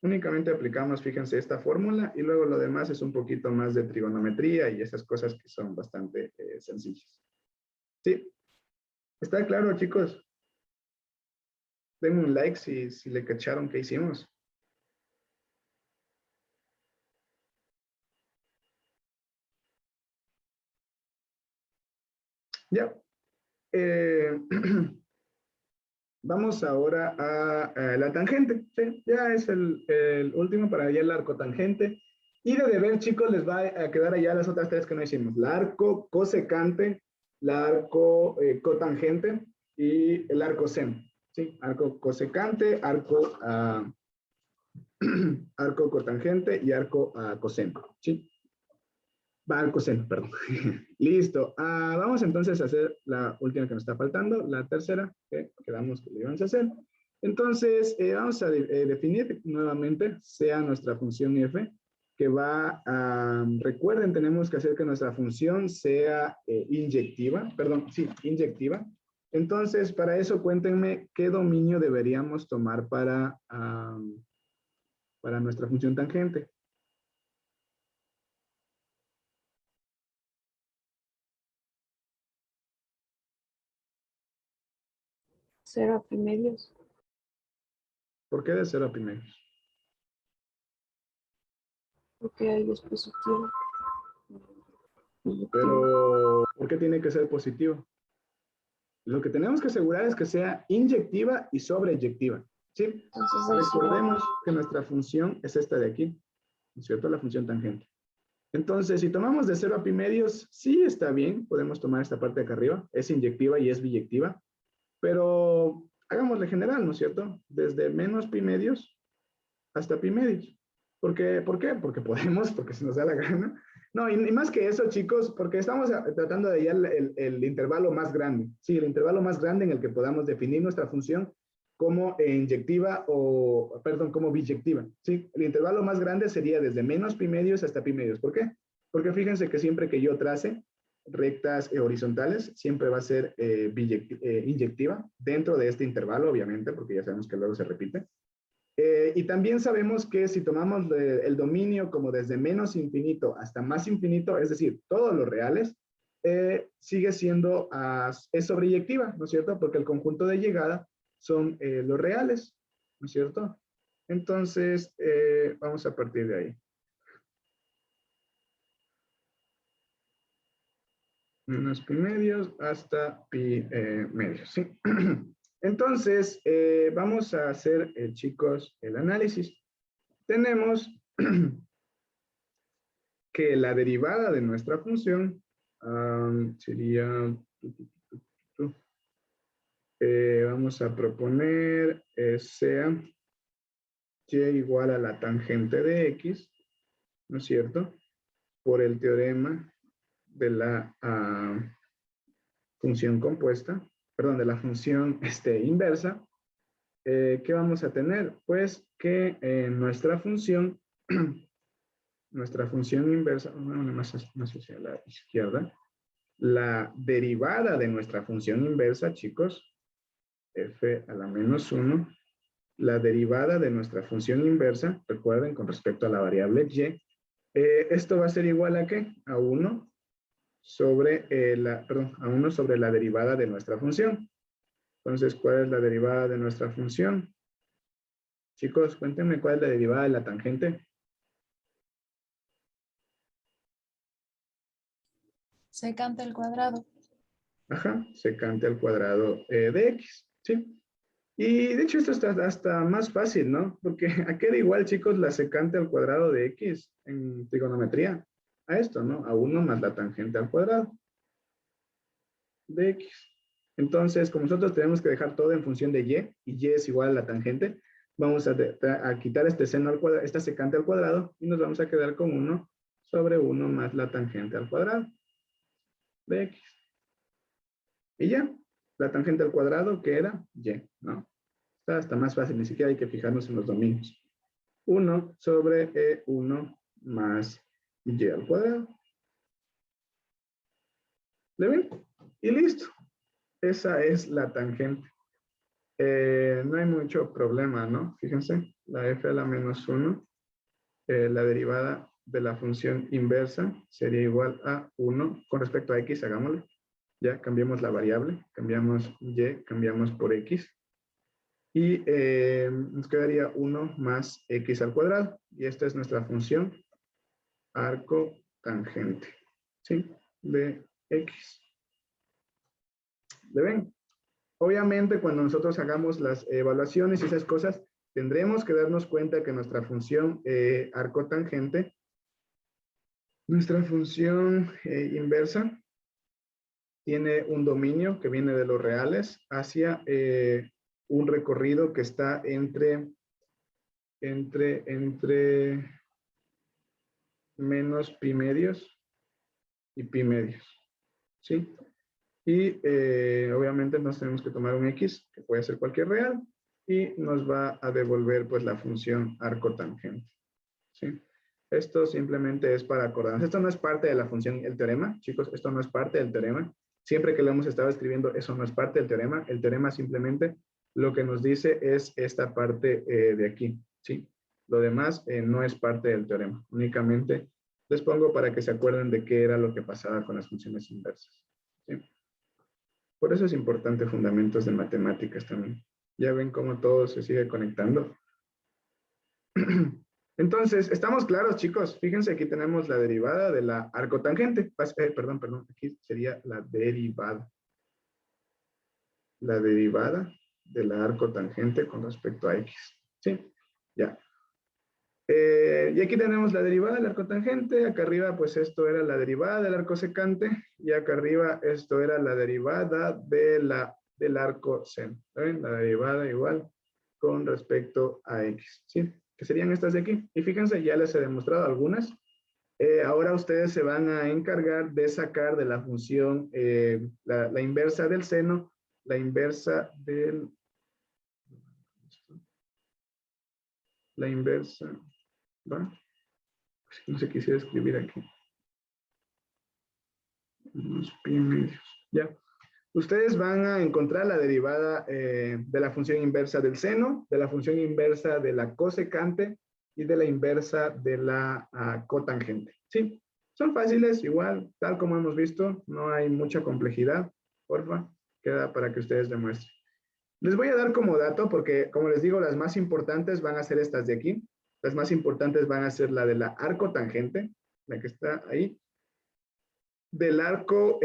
Únicamente aplicamos, fíjense, esta fórmula y luego lo demás es un poquito más de trigonometría y esas cosas que son bastante sencillas. ¿Sí? ¿Está claro, chicos? Denme un like si le cacharon qué hicimos. Ya. Vamos ahora a la tangente. ¿Sí? Ya es el último para allá el arco tangente. Y de deber, chicos, les va a quedar allá las otras tres que no hicimos. La arco cosecante, la arco cotangente y el arco seno. ¿Sí? Arco cosecante, arco, arco cotangente y arco coseno. ¿Sí? Al coseno, perdón. Listo. Vamos entonces a hacer la última que nos está faltando, la tercera, que quedamos que le íbamos a hacer. Entonces, vamos a definir nuevamente, sea nuestra función f, que va a, recuerden, tenemos que hacer que nuestra función sea inyectiva, perdón, sí, inyectiva. Entonces, para eso cuéntenme qué dominio deberíamos tomar para nuestra función tangente. Cero a pi medios. ¿Por qué de 0 a pi medios? Porque ahí es positivo. Pero, ¿por qué tiene que ser positivo? Lo que tenemos que asegurar es que sea inyectiva y sobreyectiva, ¿sí? Entonces, ahí sí Recordemos que nuestra función es esta de aquí, ¿no es cierto? La función tangente. Entonces, si tomamos de 0 a pi medios, sí está bien, podemos tomar esta parte de acá arriba, es inyectiva y es biyectiva, pero hagámosle general, ¿no es cierto? Desde menos pi medios hasta pi medios. ¿Por qué? Porque podemos, porque se nos da la gana. No, y más que eso, chicos, porque estamos tratando de hallar el intervalo más grande. Sí, el intervalo más grande en el que podamos definir nuestra función como inyectiva o, perdón, como biyectiva. Sí, el intervalo más grande sería desde menos pi medios hasta pi medios. ¿Por qué? Porque fíjense que siempre que yo trace rectas horizontales, siempre va a ser inyectiva dentro de este intervalo, obviamente, porque ya sabemos que luego se repite. Y también sabemos que si tomamos el dominio como desde menos infinito hasta más infinito, es decir, todos los reales, sigue siendo, es sobreyectiva, ¿no es cierto? Porque el conjunto de llegada son los reales, ¿no es cierto? Entonces, vamos a partir de ahí. Menos pi medios hasta pi medios, ¿sí? Entonces, vamos a hacer, chicos, el análisis. Tenemos que la derivada de nuestra función sería, vamos a proponer, sea y igual a la tangente de x, ¿no es cierto? Por el teorema de la función compuesta, perdón, de la función inversa. ¿Qué vamos a tener? Pues que nuestra función inversa, más hacia la izquierda, la derivada de nuestra función inversa, chicos, f a la menos 1, la derivada de nuestra función inversa, recuerden, con respecto a la variable y, esto va a ser igual a ¿qué? A 1 sobre a 1 sobre la derivada de nuestra función. Entonces, ¿cuál es la derivada de nuestra función? Chicos, cuéntenme cuál es la derivada de la tangente. Secante al cuadrado. Ajá, secante al cuadrado de x, ¿sí? Y de hecho esto está hasta más fácil, ¿no? Porque ¿a qué da igual, chicos, la secante al cuadrado de x en trigonometría? A esto, ¿no? A 1 más la tangente al cuadrado de x. Entonces, como nosotros tenemos que dejar todo en función de y y es igual a la tangente, vamos a quitar este seno al cuadrado, esta secante al cuadrado, y nos vamos a quedar con 1 sobre 1 más la tangente al cuadrado de x. Y ya, la tangente al cuadrado, que era y, ¿no? Está hasta más fácil, ni siquiera hay que fijarnos en los dominios. 1 sobre 1 más y al cuadrado. ¿Le ven? Y listo. Esa es la tangente. No hay mucho problema, ¿no? Fíjense, la f a la menos 1, la derivada de la función inversa sería igual a 1 con respecto a x, hagámoslo. Ya cambiamos la variable, cambiamos y, cambiamos por x. Y nos quedaría 1 más x al cuadrado. Y esta es nuestra función arco tangente, ¿sí? De x. ¿Le ven? Obviamente, cuando nosotros hagamos las evaluaciones y esas cosas, tendremos que darnos cuenta que nuestra función arco tangente, nuestra función inversa, tiene un dominio que viene de los reales hacia un recorrido que está entre menos pi medios y pi medios, ¿sí? Y obviamente nos tenemos que tomar un x, que puede ser cualquier real, y nos va a devolver pues la función arco tangente, ¿sí? Esto simplemente es para acordarnos. Esto no es parte de la función, el teorema, chicos, esto no es parte del teorema. Siempre que lo hemos estado escribiendo, eso no es parte del teorema. El teorema simplemente lo que nos dice es esta parte de aquí, ¿sí? Lo demás no es parte del teorema. Únicamente les pongo para que se acuerden de qué era lo que pasaba con las funciones inversas, ¿sí? Por eso es importante fundamentos de matemáticas también. Ya ven cómo todo se sigue conectando. Entonces, ¿estamos claros, chicos? Fíjense, aquí tenemos la derivada de la arcotangente. Perdón, aquí sería la derivada. La derivada de la arcotangente con respecto a x. ¿Sí? Ya. Y aquí tenemos la derivada del arcotangente. Acá arriba, pues esto era la derivada del arco secante. Y acá arriba, esto era la derivada del arco seno. ¿Ven? La derivada igual con respecto a x. ¿Sí? Que serían estas de aquí. Y fíjense, ya les he demostrado algunas Ahora ustedes se van a encargar de sacar de la función la inversa del seno, la inversa del... La inversa, ¿va? No se quisiera escribir aquí. Unos pi medios. Ya. Ustedes van a encontrar la derivada de la función inversa del seno, de la función inversa de la cosecante y de la inversa de la cotangente. ¿Sí? Son fáciles, igual, tal como hemos visto, no hay mucha complejidad. Porfa, queda para que ustedes demuestren. Les voy a dar como dato, porque como les digo, las más importantes van a ser estas de aquí. Las más importantes van a ser la de la arcotangente, la que está ahí. Del arco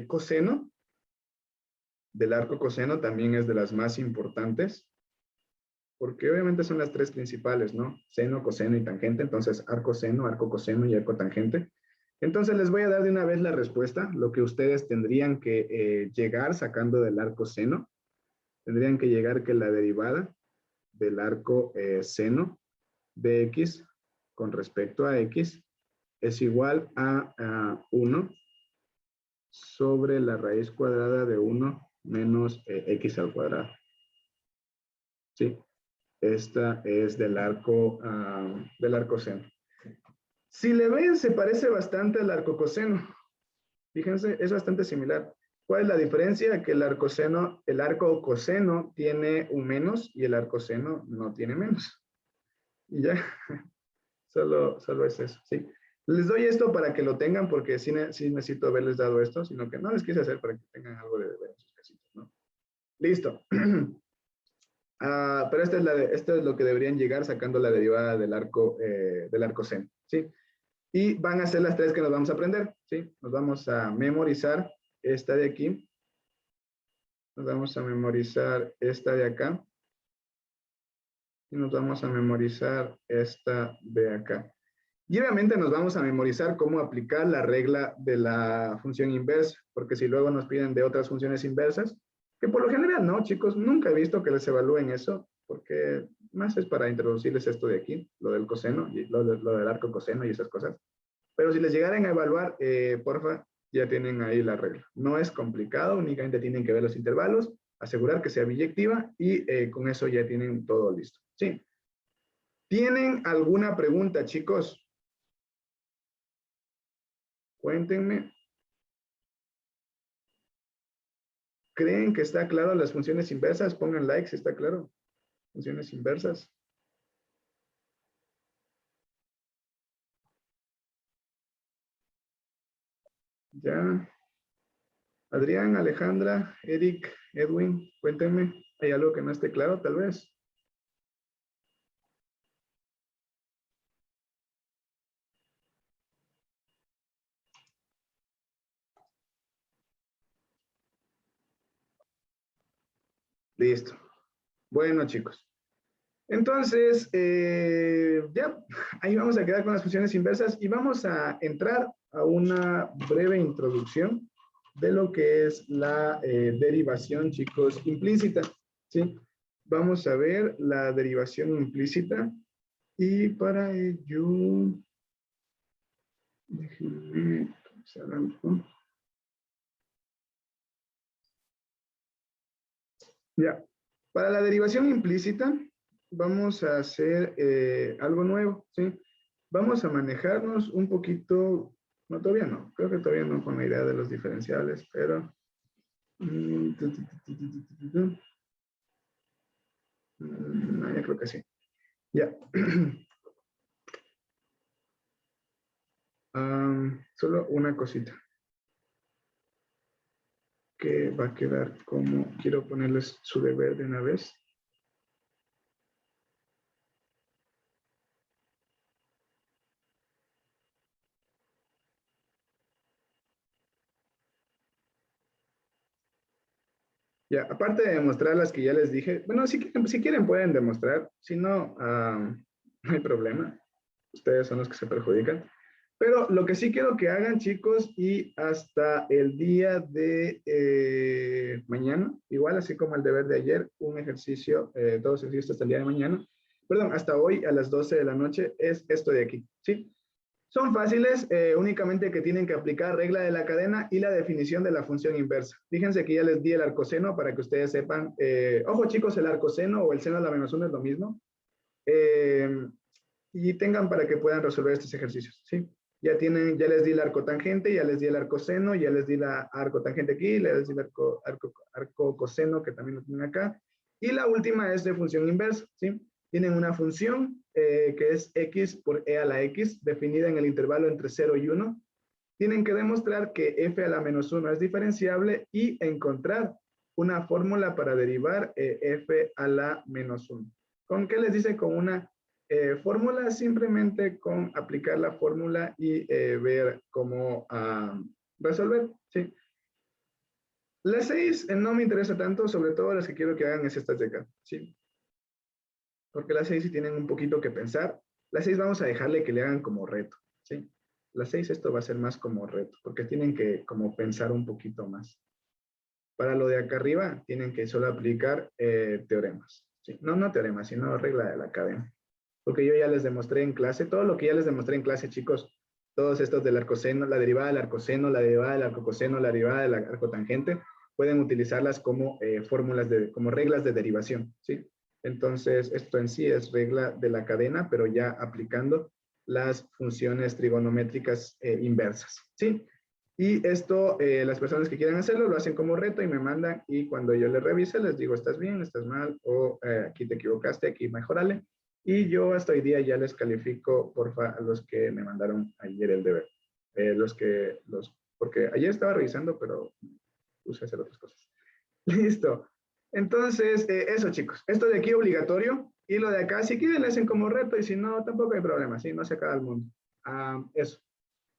coseno. Del arco coseno también es de las más importantes, porque obviamente son las tres principales, ¿no? Seno, coseno y tangente. Entonces, arco seno, arco coseno y arco tangente. Entonces, les voy a dar de una vez la respuesta, lo que ustedes tendrían que llegar sacando del arco seno. Tendrían que llegar que la derivada del arco seno de x con respecto a x es igual a 1 sobre la raíz cuadrada de 1 menos x al cuadrado. ¿Sí? Esta es del arco seno. Si le ven, se parece bastante al arco coseno. Fíjense, es bastante similar. ¿Cuál es la diferencia? Que el arco coseno tiene un menos y el arco seno no tiene menos. Y ya, solo es eso, ¿sí? Les doy esto para que lo tengan porque sí necesito haberles dado esto, sino que no les quise hacer para que tengan algo de ver en sus casitas, ¿no? Listo. Pero esto es lo que deberían llegar sacando la derivada del arco seno, ¿sí? Y van a ser las tres que nos vamos a aprender, ¿sí? Nos vamos a memorizar esta de aquí. Nos vamos a memorizar esta de acá. Y nos vamos a memorizar esta de acá. Y obviamente nos vamos a memorizar cómo aplicar la regla de la función inversa, porque si luego nos piden de otras funciones inversas, que por lo general no, chicos, nunca he visto que les evalúen eso, porque más es para introducirles esto de aquí, lo del coseno, y lo del arco coseno y esas cosas. Pero si les llegaran a evaluar, porfa, ya tienen ahí la regla. No es complicado, únicamente tienen que ver los intervalos, asegurar que sea biyectiva y con eso ya tienen todo listo. ¿Sí? ¿Tienen alguna pregunta, chicos? Cuéntenme. ¿Creen que está claro las funciones inversas? Pongan like si está claro. Funciones inversas. Ya. Adrián, Alejandra, Eric, Edwin, cuéntenme. ¿Hay algo que no esté claro, tal vez? Listo. Bueno, chicos. Entonces, ya, ahí vamos a quedar con las funciones inversas y vamos a entrar a una breve introducción de lo que es la derivación, chicos, implícita, ¿sí? Vamos a ver la derivación implícita y para ello, déjenme hacer algo. Ya, para la derivación implícita vamos a hacer algo nuevo, ¿sí? Vamos a manejarnos un poquito, no, todavía no, creo que todavía no con la idea de los diferenciales, pero... no, ya creo que sí. Ya. Solo una cosita. Que va a quedar como, quiero ponerles su deber de una vez. Ya, aparte de demostrar las que ya les dije, bueno, si quieren pueden demostrar, si no, no hay problema. Ustedes son los que se perjudican. Pero lo que sí quiero que hagan, chicos, y hasta el día de mañana, igual así como el deber de ayer, un ejercicio, todos los ejercicios hasta el día de mañana, perdón, hasta hoy a las 12 de la noche, es esto de aquí, ¿sí? Son fáciles, únicamente que tienen que aplicar regla de la cadena y la definición de la función inversa. Fíjense que ya les di el arcoseno para que ustedes sepan. Ojo chicos, el arcoseno o el seno a la menos 1 es lo mismo. Y tengan para que puedan resolver estos ejercicios, ¿sí? Ya les di el arcotangente, ya les di el arcoseno, ya les di la arcotangente aquí, les di el arcocoseno, que también lo tienen acá. Y la última es de función inversa, ¿sí? Tienen una función que es x por e a la x, definida en el intervalo entre 0 y 1. Tienen que demostrar que f a la menos 1 es diferenciable y encontrar una fórmula para derivar f a la menos 1. ¿Con qué les dice? Con una fórmula, simplemente con aplicar la fórmula y ver cómo resolver, ¿sí? Las 6 no me interesa tanto, sobre todo las que quiero que hagan es estas de acá, ¿sí? Porque las 6 sí tienen un poquito que pensar. Las 6 vamos a dejarle que le hagan como reto, ¿sí? Las 6 esto va a ser más como reto, porque tienen que como pensar un poquito más. Para lo de acá arriba, tienen que solo aplicar teoremas, ¿sí? No teoremas, sino regla de la cadena. Porque yo ya les demostré en clase, todo lo que ya les demostré en clase, chicos, todos estos del arcoseno, la derivada del arcoseno, la derivada del arcocoseno, la derivada del arcotangente, pueden utilizarlas como fórmulas, como reglas de derivación, ¿sí? Entonces, esto en sí es regla de la cadena, pero ya aplicando las funciones trigonométricas inversas, ¿sí? Y esto, las personas que quieran hacerlo, lo hacen como reto y me mandan, y cuando yo les revise, les digo, ¿estás bien? ¿Estás mal? O aquí te equivocaste, aquí mejorale. Y yo hasta hoy día ya les califico, porfa, a los que me mandaron ayer el deber. Porque ayer estaba revisando, pero puse a hacer otras cosas. Listo. Entonces, eso chicos. Esto de aquí obligatorio. Y lo de acá, si quieren, le hacen como reto. Y si no, tampoco hay problema. Sí, no se acaba el mundo. Eso.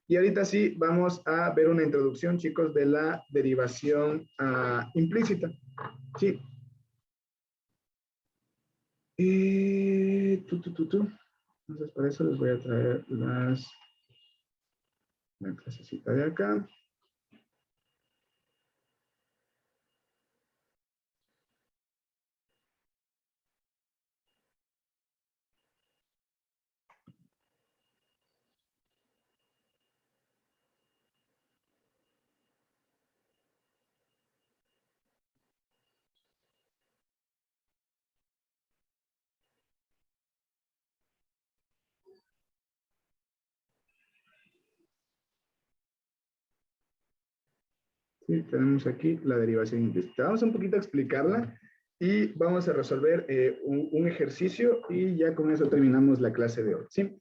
Y ahorita sí, vamos a ver una introducción, chicos, de la derivación implícita. Sí. Entonces, para eso les voy a traer una clasecita de acá. Sí, tenemos aquí la derivación implícita. Vamos un poquito a explicarla y vamos a resolver un ejercicio y ya con eso terminamos la clase de hoy, ¿sí?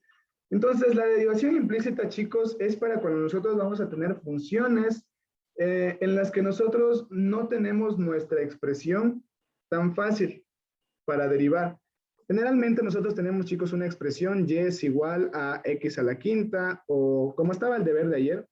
Entonces, la derivación implícita, chicos, es para cuando nosotros vamos a tener funciones en las que nosotros no tenemos nuestra expresión tan fácil para derivar. Generalmente nosotros tenemos, chicos, una expresión y es igual a x a la quinta, o como estaba el deber de ayer.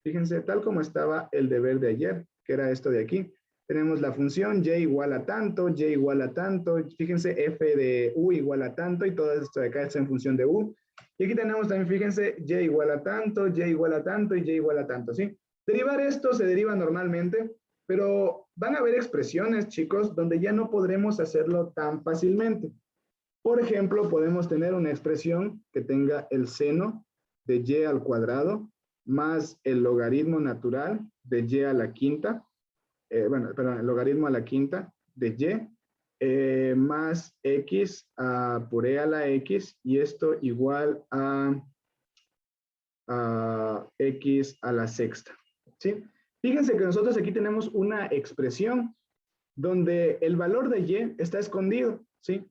Fíjense, tal como estaba el deber de ayer, que era esto de aquí. Tenemos la función y igual a tanto, y igual a tanto. Fíjense, f de u igual a tanto, y todo esto de acá está en función de u. Y aquí tenemos también, fíjense, y igual a tanto, y igual a tanto, y y igual a tanto, ¿sí? Derivar esto se deriva normalmente, pero van a haber expresiones, chicos, donde ya no podremos hacerlo tan fácilmente. Por ejemplo, podemos tener una expresión que tenga el seno de y al cuadrado más el logaritmo natural de y a la quinta, el logaritmo a la quinta de y, más x por e a la x, y esto igual a x a la sexta, ¿sí? Fíjense que nosotros aquí tenemos una expresión donde el valor de y está escondido, ¿sí?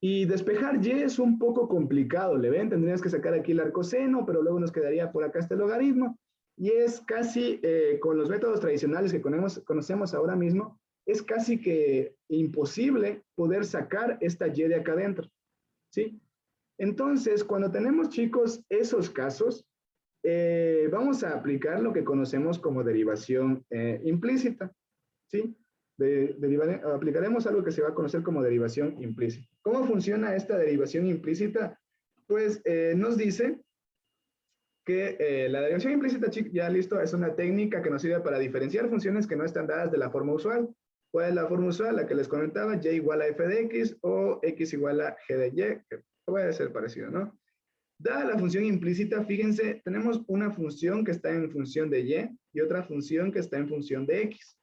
Y despejar y es un poco complicado, ¿le ven? Tendríamos que sacar aquí el arcoseno, pero luego nos quedaría por acá este logaritmo. Y es casi, con los métodos tradicionales que conocemos ahora mismo, es casi que imposible poder sacar esta y de acá adentro, ¿sí? Entonces, cuando tenemos, chicos, esos casos, vamos a aplicar lo que conocemos como derivación implícita, ¿sí? Aplicaremos algo que se va a conocer como derivación implícita. ¿Cómo funciona esta derivación implícita? Pues nos dice que la derivación implícita, ya listo, es una técnica que nos sirve para diferenciar funciones que no están dadas de la forma usual. ¿Cuál es la forma usual? La que les comentaba, y igual a f de x o x igual a g de y, que puede ser parecido, ¿no? Dada la función implícita, fíjense, tenemos una función que está en función de y otra función que está en función de x.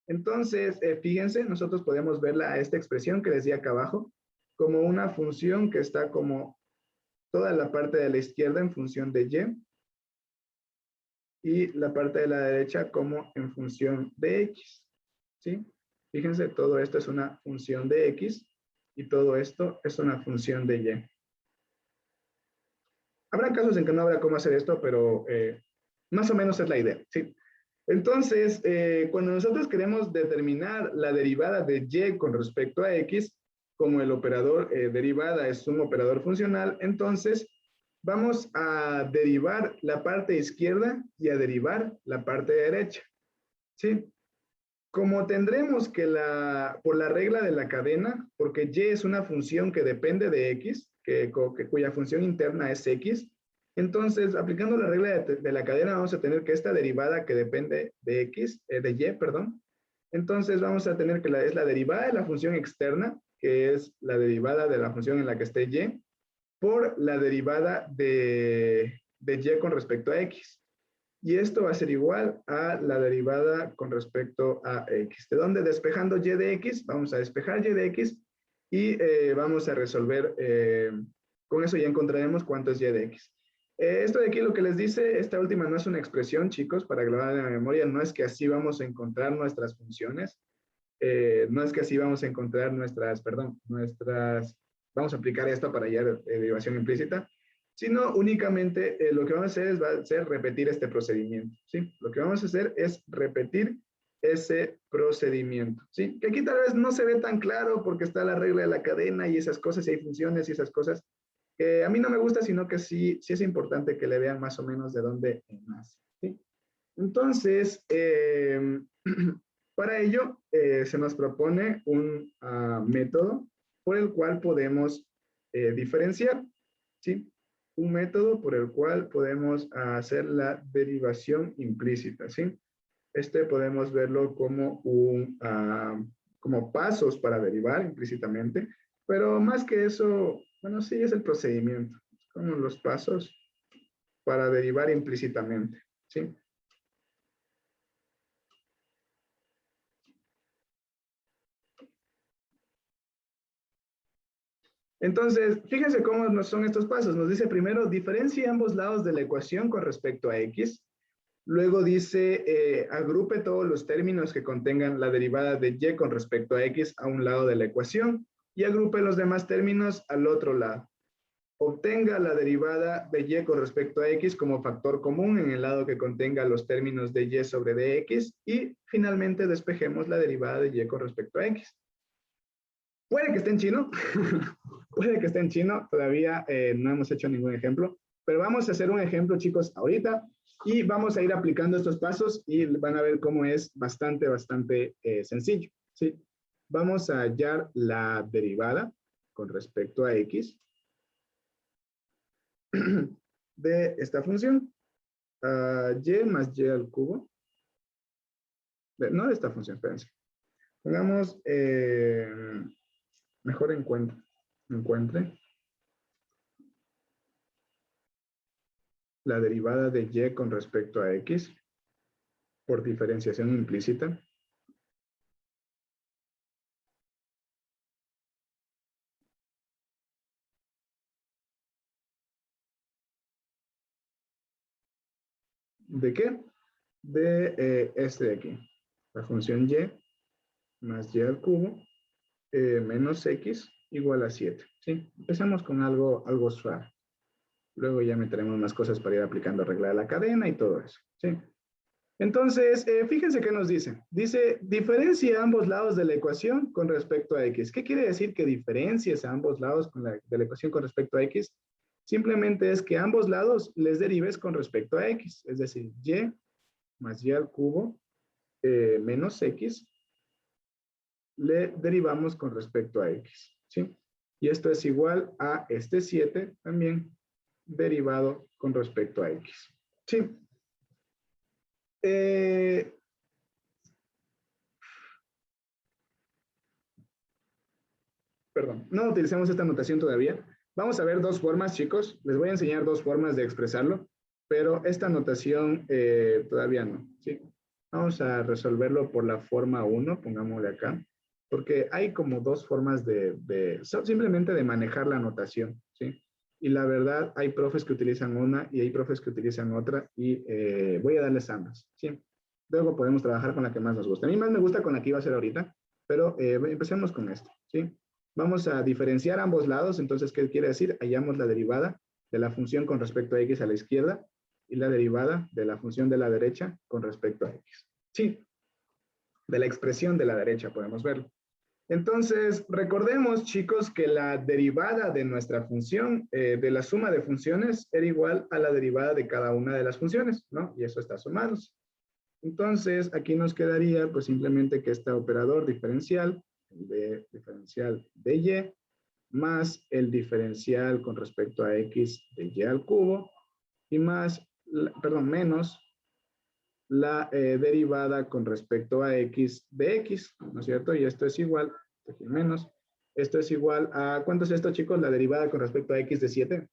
Entonces, fíjense, nosotros podemos verla a esta expresión que les di acá abajo como una función que está como toda la parte de la izquierda en función de y la parte de la derecha como en función de x. ¿Sí? Fíjense, todo esto es una función de x y todo esto es una función de y. Habrá casos en que no habrá cómo hacer esto, pero más o menos es la idea, ¿sí? Entonces, cuando nosotros queremos determinar la derivada de y con respecto a x, como el operador derivada es un operador funcional, entonces vamos a derivar la parte izquierda y a derivar la parte derecha, ¿sí? Como tendremos que por la regla de la cadena, porque y es una función que depende de x, cuya función interna es x, entonces aplicando la regla de la cadena vamos a tener que esta derivada que depende de x, de y, perdón, entonces vamos a tener que es la derivada de la función externa, que es la derivada de la función en la que esté y, por la derivada de y con respecto a x. Y esto va a ser igual a la derivada con respecto a x. ¿De dónde? Despejando y de x, vamos a despejar y de x y vamos a resolver, con eso ya encontraremos cuánto es y de x. Esto de aquí lo que les dice, esta última no es una expresión, chicos, para grabar en la memoria, no es que así vamos a encontrar nuestras funciones, no es que así vamos a encontrar vamos a aplicar esto para hallar derivación implícita, sino únicamente lo que vamos a hacer va a ser repetir este procedimiento, ¿sí? Lo que vamos a hacer es repetir ese procedimiento, ¿sí? Que aquí tal vez no se ve tan claro porque está la regla de la cadena y esas cosas, y hay funciones y esas cosas, que a mí no me gusta, sino que sí es importante que le vean más o menos de dónde nace, ¿sí? Entonces, para ello se nos propone un método por el cual podemos diferenciar, ¿sí? Un método por el cual podemos hacer la derivación implícita, ¿sí? Este podemos verlo como como pasos para derivar implícitamente, pero más que eso, bueno, sí es el procedimiento, como los pasos para derivar implícitamente, ¿sí? Entonces, fíjense cómo son estos pasos. Nos dice primero, diferencie ambos lados de la ecuación con respecto a x. Luego dice, agrupe todos los términos que contengan la derivada de y con respecto a x a un lado de la ecuación y agrupe los demás términos al otro lado. Obtenga la derivada de y con respecto a x como factor común en el lado que contenga los términos de y sobre dx y finalmente despejemos la derivada de y con respecto a x. Puede que esté en chino, puede que esté en chino, todavía no hemos hecho ningún ejemplo, pero vamos a hacer un ejemplo, chicos, ahorita, y vamos a ir aplicando estos pasos y van a ver cómo es bastante sencillo, ¿sí? Vamos a hallar la derivada con respecto a x de esta función, y más y al cubo, no de esta función, espérense. Pongamos, mejor encuentre la derivada de y con respecto a x por diferenciación implícita. ¿De qué? De este de aquí. La función y más y al cubo menos x igual a 7. ¿Sí? Empezamos con algo suave. Luego ya meteremos más cosas para ir aplicando regla de la cadena y todo eso. ¿Sí? Entonces, fíjense qué nos dice. Dice, diferencia ambos lados de la ecuación con respecto a x. ¿Qué quiere decir que diferencies a ambos lados de la ecuación con respecto a x? Simplemente es que ambos lados les derives con respecto a x. Es decir, y más y al cubo menos x le derivamos con respecto a x. ¿Sí? Y esto es igual a este 7 también derivado con respecto a x. ¿Sí? Perdón, no utilicemos esta notación todavía. Vamos a ver dos formas, chicos. Les voy a enseñar dos formas de expresarlo, pero esta notación todavía no, ¿sí? Vamos a resolverlo por la forma 1, pongámosle acá, porque hay como dos formas simplemente de manejar la notación, ¿sí? Y la verdad, hay profes que utilizan una y hay profes que utilizan otra y voy a darles ambas, ¿sí? Luego podemos trabajar con la que más nos gusta. A mí más me gusta con la que iba a hacer ahorita, pero empecemos con esto, ¿sí? Vamos a diferenciar ambos lados. Entonces, ¿qué quiere decir? Hallamos la derivada de la función con respecto a x a la izquierda y la derivada de la función de la derecha con respecto a x. Sí, de la expresión de la derecha podemos verlo. Entonces, recordemos, chicos, que la derivada de nuestra función, de la suma de funciones, era igual a la derivada de cada una de las funciones, ¿no? Y eso está sumados. Entonces, aquí nos quedaría, pues, simplemente que este operador diferencial, de diferencial de y, más el diferencial con respecto a x de y al cubo, y más, menos la derivada con respecto a x de x, ¿no es cierto? Y esto es igual, aquí menos, esto es igual a, ¿cuánto es esto, chicos? La derivada con respecto a x de 7.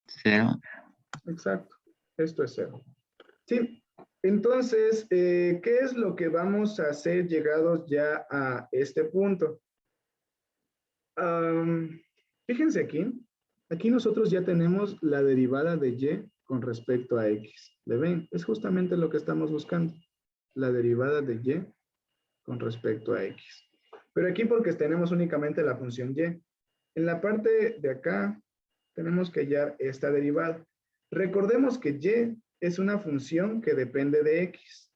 Cero. Exacto, esto es 0. Sí, entonces, ¿qué es lo que vamos a hacer llegados ya a este punto? Fíjense aquí. Aquí nosotros ya tenemos la derivada de y con respecto a x. ¿Le ven? Es justamente lo que estamos buscando. La derivada de y con respecto a x. Pero aquí porque tenemos únicamente la función y. En la parte de acá tenemos que hallar esta derivada. Recordemos que y es una función que depende de x.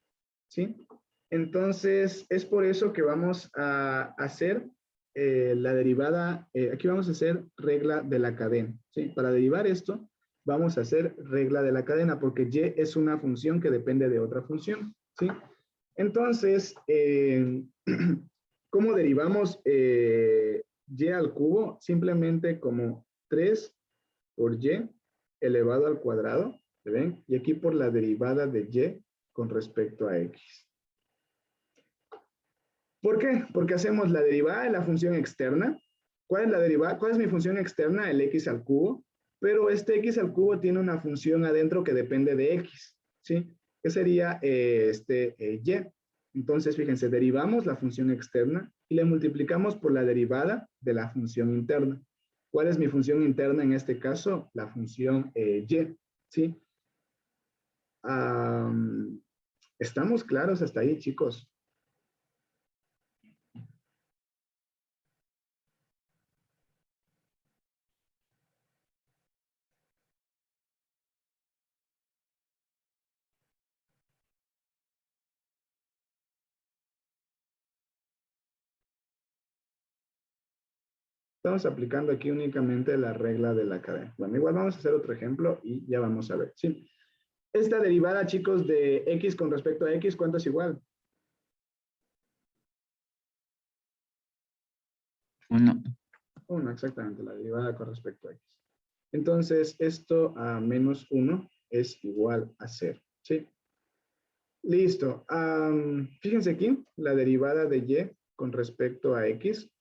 ¿Sí? Entonces, es por eso que vamos a hacer la derivada, aquí vamos a hacer regla de la cadena, ¿sí? Para derivar esto, vamos a hacer regla de la cadena, porque y es una función que depende de otra función, ¿sí? Entonces, ¿cómo derivamos y al cubo? Simplemente como 3 por y elevado al cuadrado, ¿ven? Y aquí por la derivada de y con respecto a x. ¿Por qué? Porque hacemos la derivada de la función externa. ¿Cuál es la derivada? ¿Cuál es mi función externa? El x al cubo. Pero este x al cubo tiene una función adentro que depende de x, ¿sí? Que sería y. Entonces, fíjense, derivamos la función externa y le multiplicamos por la derivada de la función interna. ¿Cuál es mi función interna en este caso? La función y, ¿sí? ¿Estamos claros hasta ahí, chicos? Estamos aplicando aquí únicamente la regla de la cadena. Bueno, igual vamos a hacer otro ejemplo y ya vamos a ver. Sí. Esta derivada, chicos, de x con respecto a x, ¿cuánto es igual? 1. 1, exactamente, la derivada con respecto a x. Entonces, esto a menos 1 es igual a 0. ¿Sí? Listo. Fíjense aquí, la derivada de y con respecto a x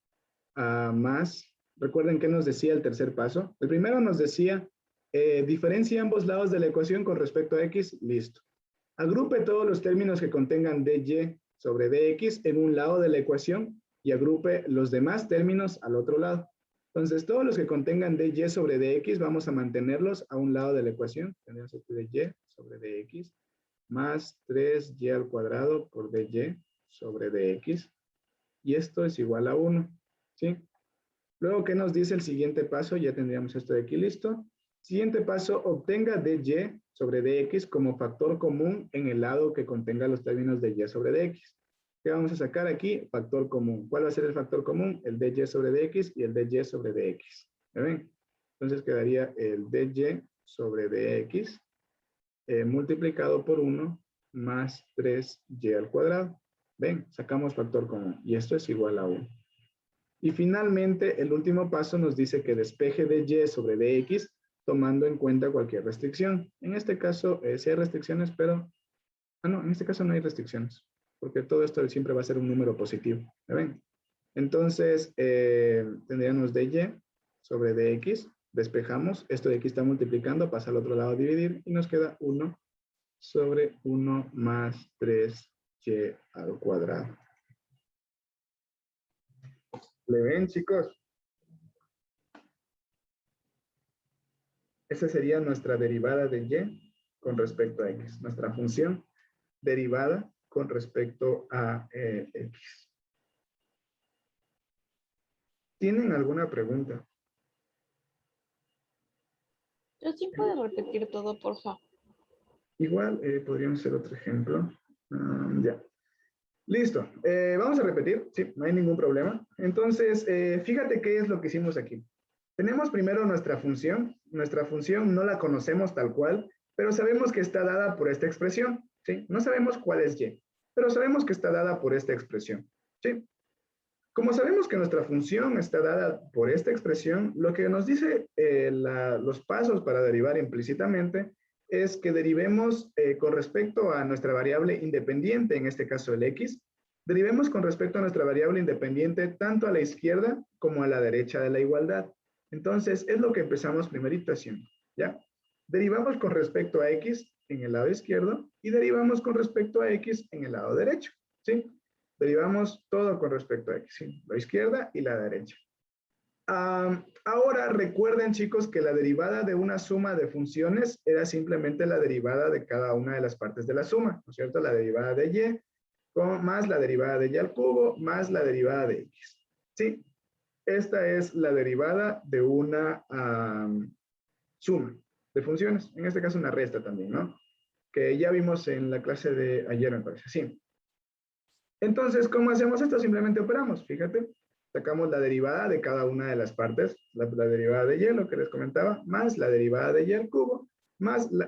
más, recuerden que nos decía el tercer paso. El primero nos decía, diferencia ambos lados de la ecuación con respecto a x, listo. Agrupe todos los términos que contengan dy sobre dx en un lado de la ecuación y agrupe los demás términos al otro lado. Entonces, todos los que contengan dy sobre dx vamos a mantenerlos a un lado de la ecuación. Tenemos aquí dy sobre dx más 3y al cuadrado por dy sobre dx. Y esto es igual a 1. ¿Sí? Luego, ¿qué nos dice el siguiente paso? Ya tendríamos esto de aquí listo. Siguiente paso, obtenga dy sobre dx como factor común en el lado que contenga los términos de y sobre dx. ¿Qué vamos a sacar aquí? Factor común. ¿Cuál va a ser el factor común? El dy sobre dx y el dy sobre dx. ¿Me ven? Entonces quedaría el dy sobre dx multiplicado por 1 más 3y al cuadrado. ¿Ven? Sacamos factor común y esto es igual a 1. Y finalmente, el último paso nos dice que despeje de y sobre dx tomando en cuenta cualquier restricción. En este caso, sí hay restricciones, pero... no, en este caso no hay restricciones. porque todo esto siempre va a ser un número positivo. ¿Ya ven? Entonces, tendríamos dy sobre dx, despejamos, esto de aquí está multiplicando, pasa al otro lado a dividir, y nos queda 1 sobre 1 más 3y al cuadrado. ¿Le ven, chicos? Esa sería nuestra derivada de y con respecto a x, nuestra función derivada con respecto a x. ¿Tienen alguna pregunta? Yo sí puedo repetir todo, por favor. Igual podríamos hacer otro ejemplo. Ya. Listo. Vamos a repetir. Sí, no hay ningún problema. Entonces, fíjate qué es lo que hicimos aquí. Tenemos primero nuestra función. Nuestra función no la conocemos tal cual, pero sabemos que está dada por esta expresión. ¿Sí? No sabemos cuál es y, pero sabemos que está dada por esta expresión. ¿Sí? Como sabemos que nuestra función está dada por esta expresión, lo que nos dice los pasos para derivar implícitamente es que derivemos con respecto a nuestra variable independiente, en este caso el x, derivemos con respecto a nuestra variable independiente tanto a la izquierda como a la derecha de la igualdad. Entonces, es lo que empezamos primerito haciendo, ¿ya? Derivamos con respecto a x en el lado izquierdo y derivamos con respecto a x en el lado derecho, ¿sí? Derivamos todo con respecto a x, ¿sí? La izquierda y la derecha. Ahora recuerden, chicos, que la derivada de una suma de funciones era simplemente la derivada de cada una de las partes de la suma, ¿no es cierto? La derivada de y más la derivada de y al cubo más la derivada de x, ¿sí? Esta es la derivada de una suma de funciones, en este caso una resta también, ¿no? Que ya vimos en la clase de ayer, me parece, sí. Entonces, ¿cómo hacemos esto? Simplemente operamos, fíjate. Sacamos la derivada de cada una de las partes, la derivada de y, lo que les comentaba, más la derivada de y al cubo,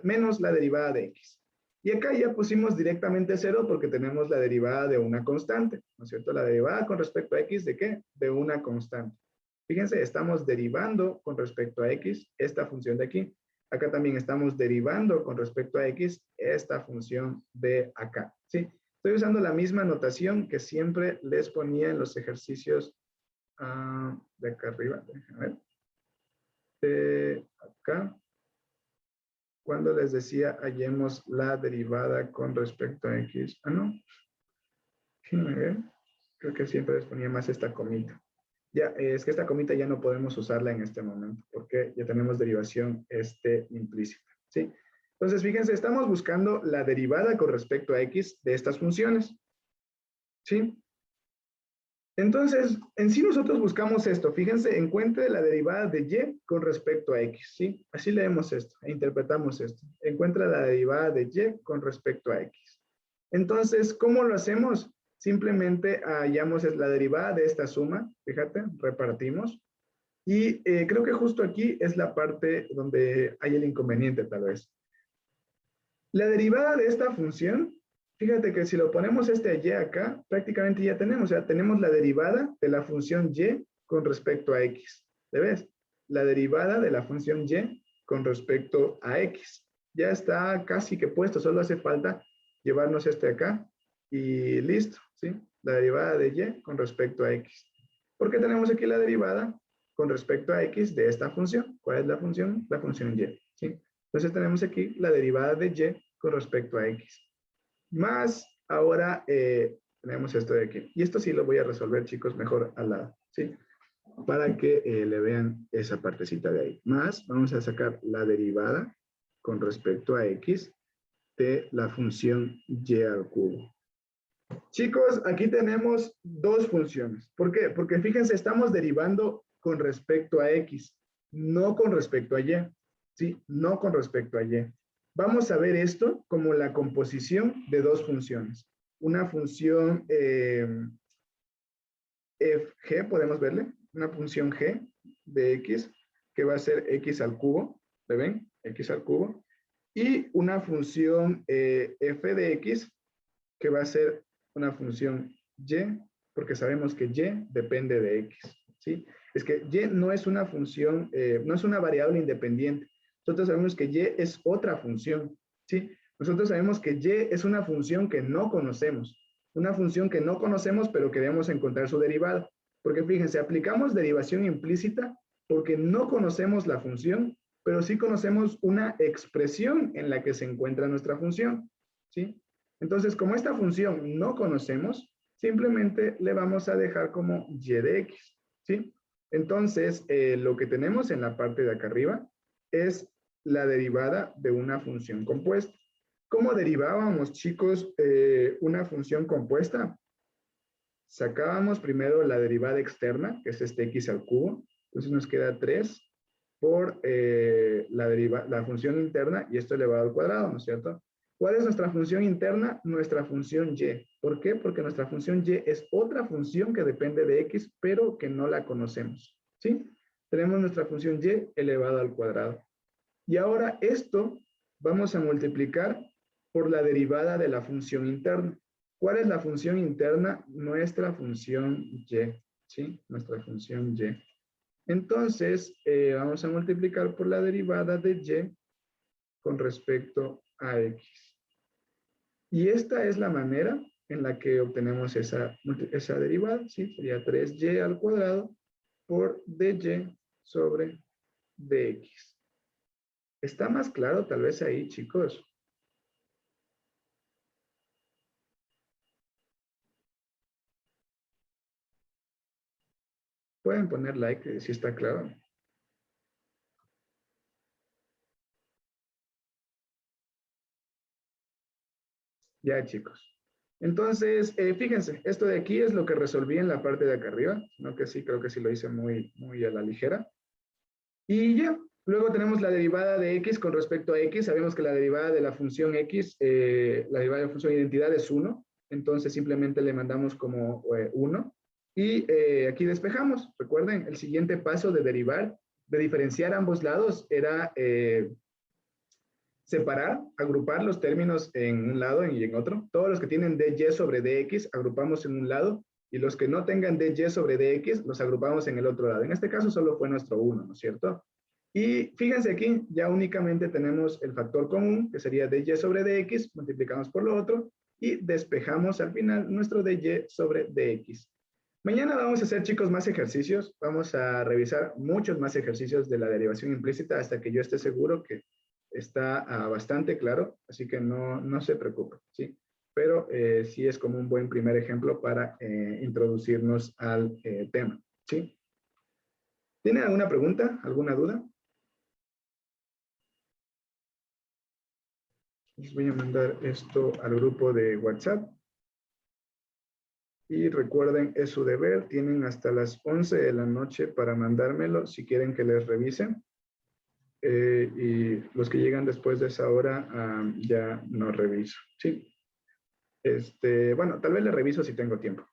menos la derivada de x. Y acá ya pusimos directamente 0 porque tenemos la derivada de una constante, ¿no es cierto? La derivada con respecto a x, ¿de qué? De una constante. Fíjense, estamos derivando con respecto a x esta función de aquí. Acá también estamos derivando con respecto a x esta función de acá, ¿sí? Estoy usando la misma notación que siempre les ponía en los ejercicios de acá arriba. A ver. De acá. Cuando les decía hallemos la derivada con respecto a x. No. Déjenme ver. Creo que siempre les ponía más esta comita. Ya, es que esta comita ya no podemos usarla en este momento porque ya tenemos derivación implícita, ¿sí? Entonces, fíjense, estamos buscando la derivada con respecto a x de estas funciones, ¿sí? Entonces, en sí nosotros buscamos esto. Fíjense, encuentre la derivada de y con respecto a x, ¿sí? Así leemos esto e interpretamos esto. Encuentra la derivada de y con respecto a x. Entonces, ¿cómo lo hacemos? Simplemente hallamos la derivada de esta suma, fíjate, repartimos. Y creo que justo aquí es la parte donde hay el inconveniente, tal vez. La derivada de esta función, fíjate que si lo ponemos y acá, prácticamente ya tenemos, o sea, tenemos la derivada de la función y con respecto a x. ¿Le ves? La derivada de la función y con respecto a x. Ya está casi que puesto, solo hace falta llevarnos acá y listo, ¿sí? La derivada de y con respecto a x. ¿Por qué tenemos aquí la derivada con respecto a x de esta función? ¿Cuál es la función? La función y, ¿sí? Entonces tenemos aquí la derivada de y con respecto a x. Más ahora tenemos esto de aquí. Y esto sí lo voy a resolver, chicos, mejor al lado, ¿sí? Para que le vean esa partecita de ahí. Más vamos a sacar la derivada con respecto a x de la función y al cubo. Chicos, aquí tenemos dos funciones. ¿Por qué? Porque fíjense, estamos derivando con respecto a x, no con respecto a y. ¿Sí? No con respecto a y. Vamos a ver esto como la composición de dos funciones. Una función g, podemos verle, una función g de x, que va a ser x al cubo, ¿le ven? X al cubo. Y una función f de x, que va a ser una función y, porque sabemos que y depende de x, ¿sí? Es que y no es una función, no es una variable independiente. Nosotros sabemos que y es otra función, ¿sí? Nosotros sabemos que y es una función que no conocemos. Una función que no conocemos, pero queremos encontrar su derivada. Porque fíjense, aplicamos derivación implícita porque no conocemos la función, pero sí conocemos una expresión en la que se encuentra nuestra función, ¿sí? Entonces, como esta función no conocemos, simplemente le vamos a dejar como y de x, ¿sí? Entonces, lo que tenemos en la parte de acá arriba es la derivada de una función compuesta. ¿Cómo derivábamos, chicos, una función compuesta? Sacábamos primero la derivada externa, que es este x al cubo. Entonces nos queda 3 por la función interna, y esto elevado al cuadrado, ¿no es cierto? ¿Cuál es nuestra función interna? Nuestra función y. ¿Por qué? Porque nuestra función y es otra función que depende de x, pero que no la conocemos, ¿sí? Tenemos nuestra función y elevado al cuadrado. Y ahora esto vamos a multiplicar por la derivada de la función interna. ¿Cuál es la función interna? Nuestra función y, ¿sí? Nuestra función y. Entonces, vamos a multiplicar por la derivada de y con respecto a x. Y esta es la manera en la que obtenemos esa derivada, ¿sí? Sería 3y al cuadrado por dy sobre dx. ¿Está más claro tal vez ahí, chicos? Pueden poner like si está claro. Ya, chicos. Entonces, fíjense, esto de aquí es lo que resolví en la parte de acá arriba, ¿no? Que sí, creo que sí lo hice muy, muy a la ligera. Y ya, luego tenemos la derivada de x con respecto a x. Sabemos que la derivada de la función x, la derivada de la función identidad es 1. Entonces, simplemente le mandamos como 1. Y aquí despejamos. Recuerden, el siguiente paso de derivar, de diferenciar ambos lados, era separar, agrupar los términos en un lado y en otro. Todos los que tienen dy sobre dx agrupamos en un lado, y los que no tengan dy sobre dx los agrupamos en el otro lado. En este caso solo fue nuestro 1, ¿no es cierto? Y fíjense aquí, ya únicamente tenemos el factor común, que sería dy sobre dx, multiplicamos por lo otro, y despejamos al final nuestro dy sobre dx. Mañana vamos a hacer, chicos, más ejercicios. Vamos a revisar muchos más ejercicios de la derivación implícita hasta que yo esté seguro que está bastante claro, así que no se preocupen, ¿sí? Pero sí es como un buen primer ejemplo para introducirnos al tema, ¿sí? ¿Tienen alguna pregunta? ¿Alguna duda? Les voy a mandar esto al grupo de WhatsApp. Y recuerden, es su deber, tienen hasta las 11 de la noche para mandármelo si quieren que les revisen. Y los que llegan después de esa hora ya no reviso, ¿sí? Bueno, tal vez le reviso si tengo tiempo,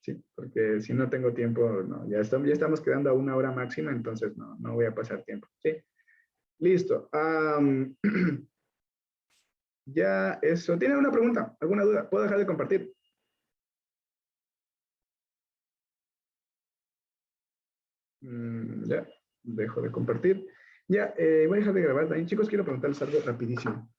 ¿sí? Porque si no tengo tiempo, no, ya estamos quedando a 1 hora máxima, entonces no voy a pasar tiempo, ¿sí? Listo. Ya eso. ¿Tienen alguna pregunta? ¿Alguna duda? ¿Puedo dejar de compartir? Ya, dejo de compartir. Ya, voy a dejar de grabar también. Chicos, quiero preguntarles algo rapidísimo.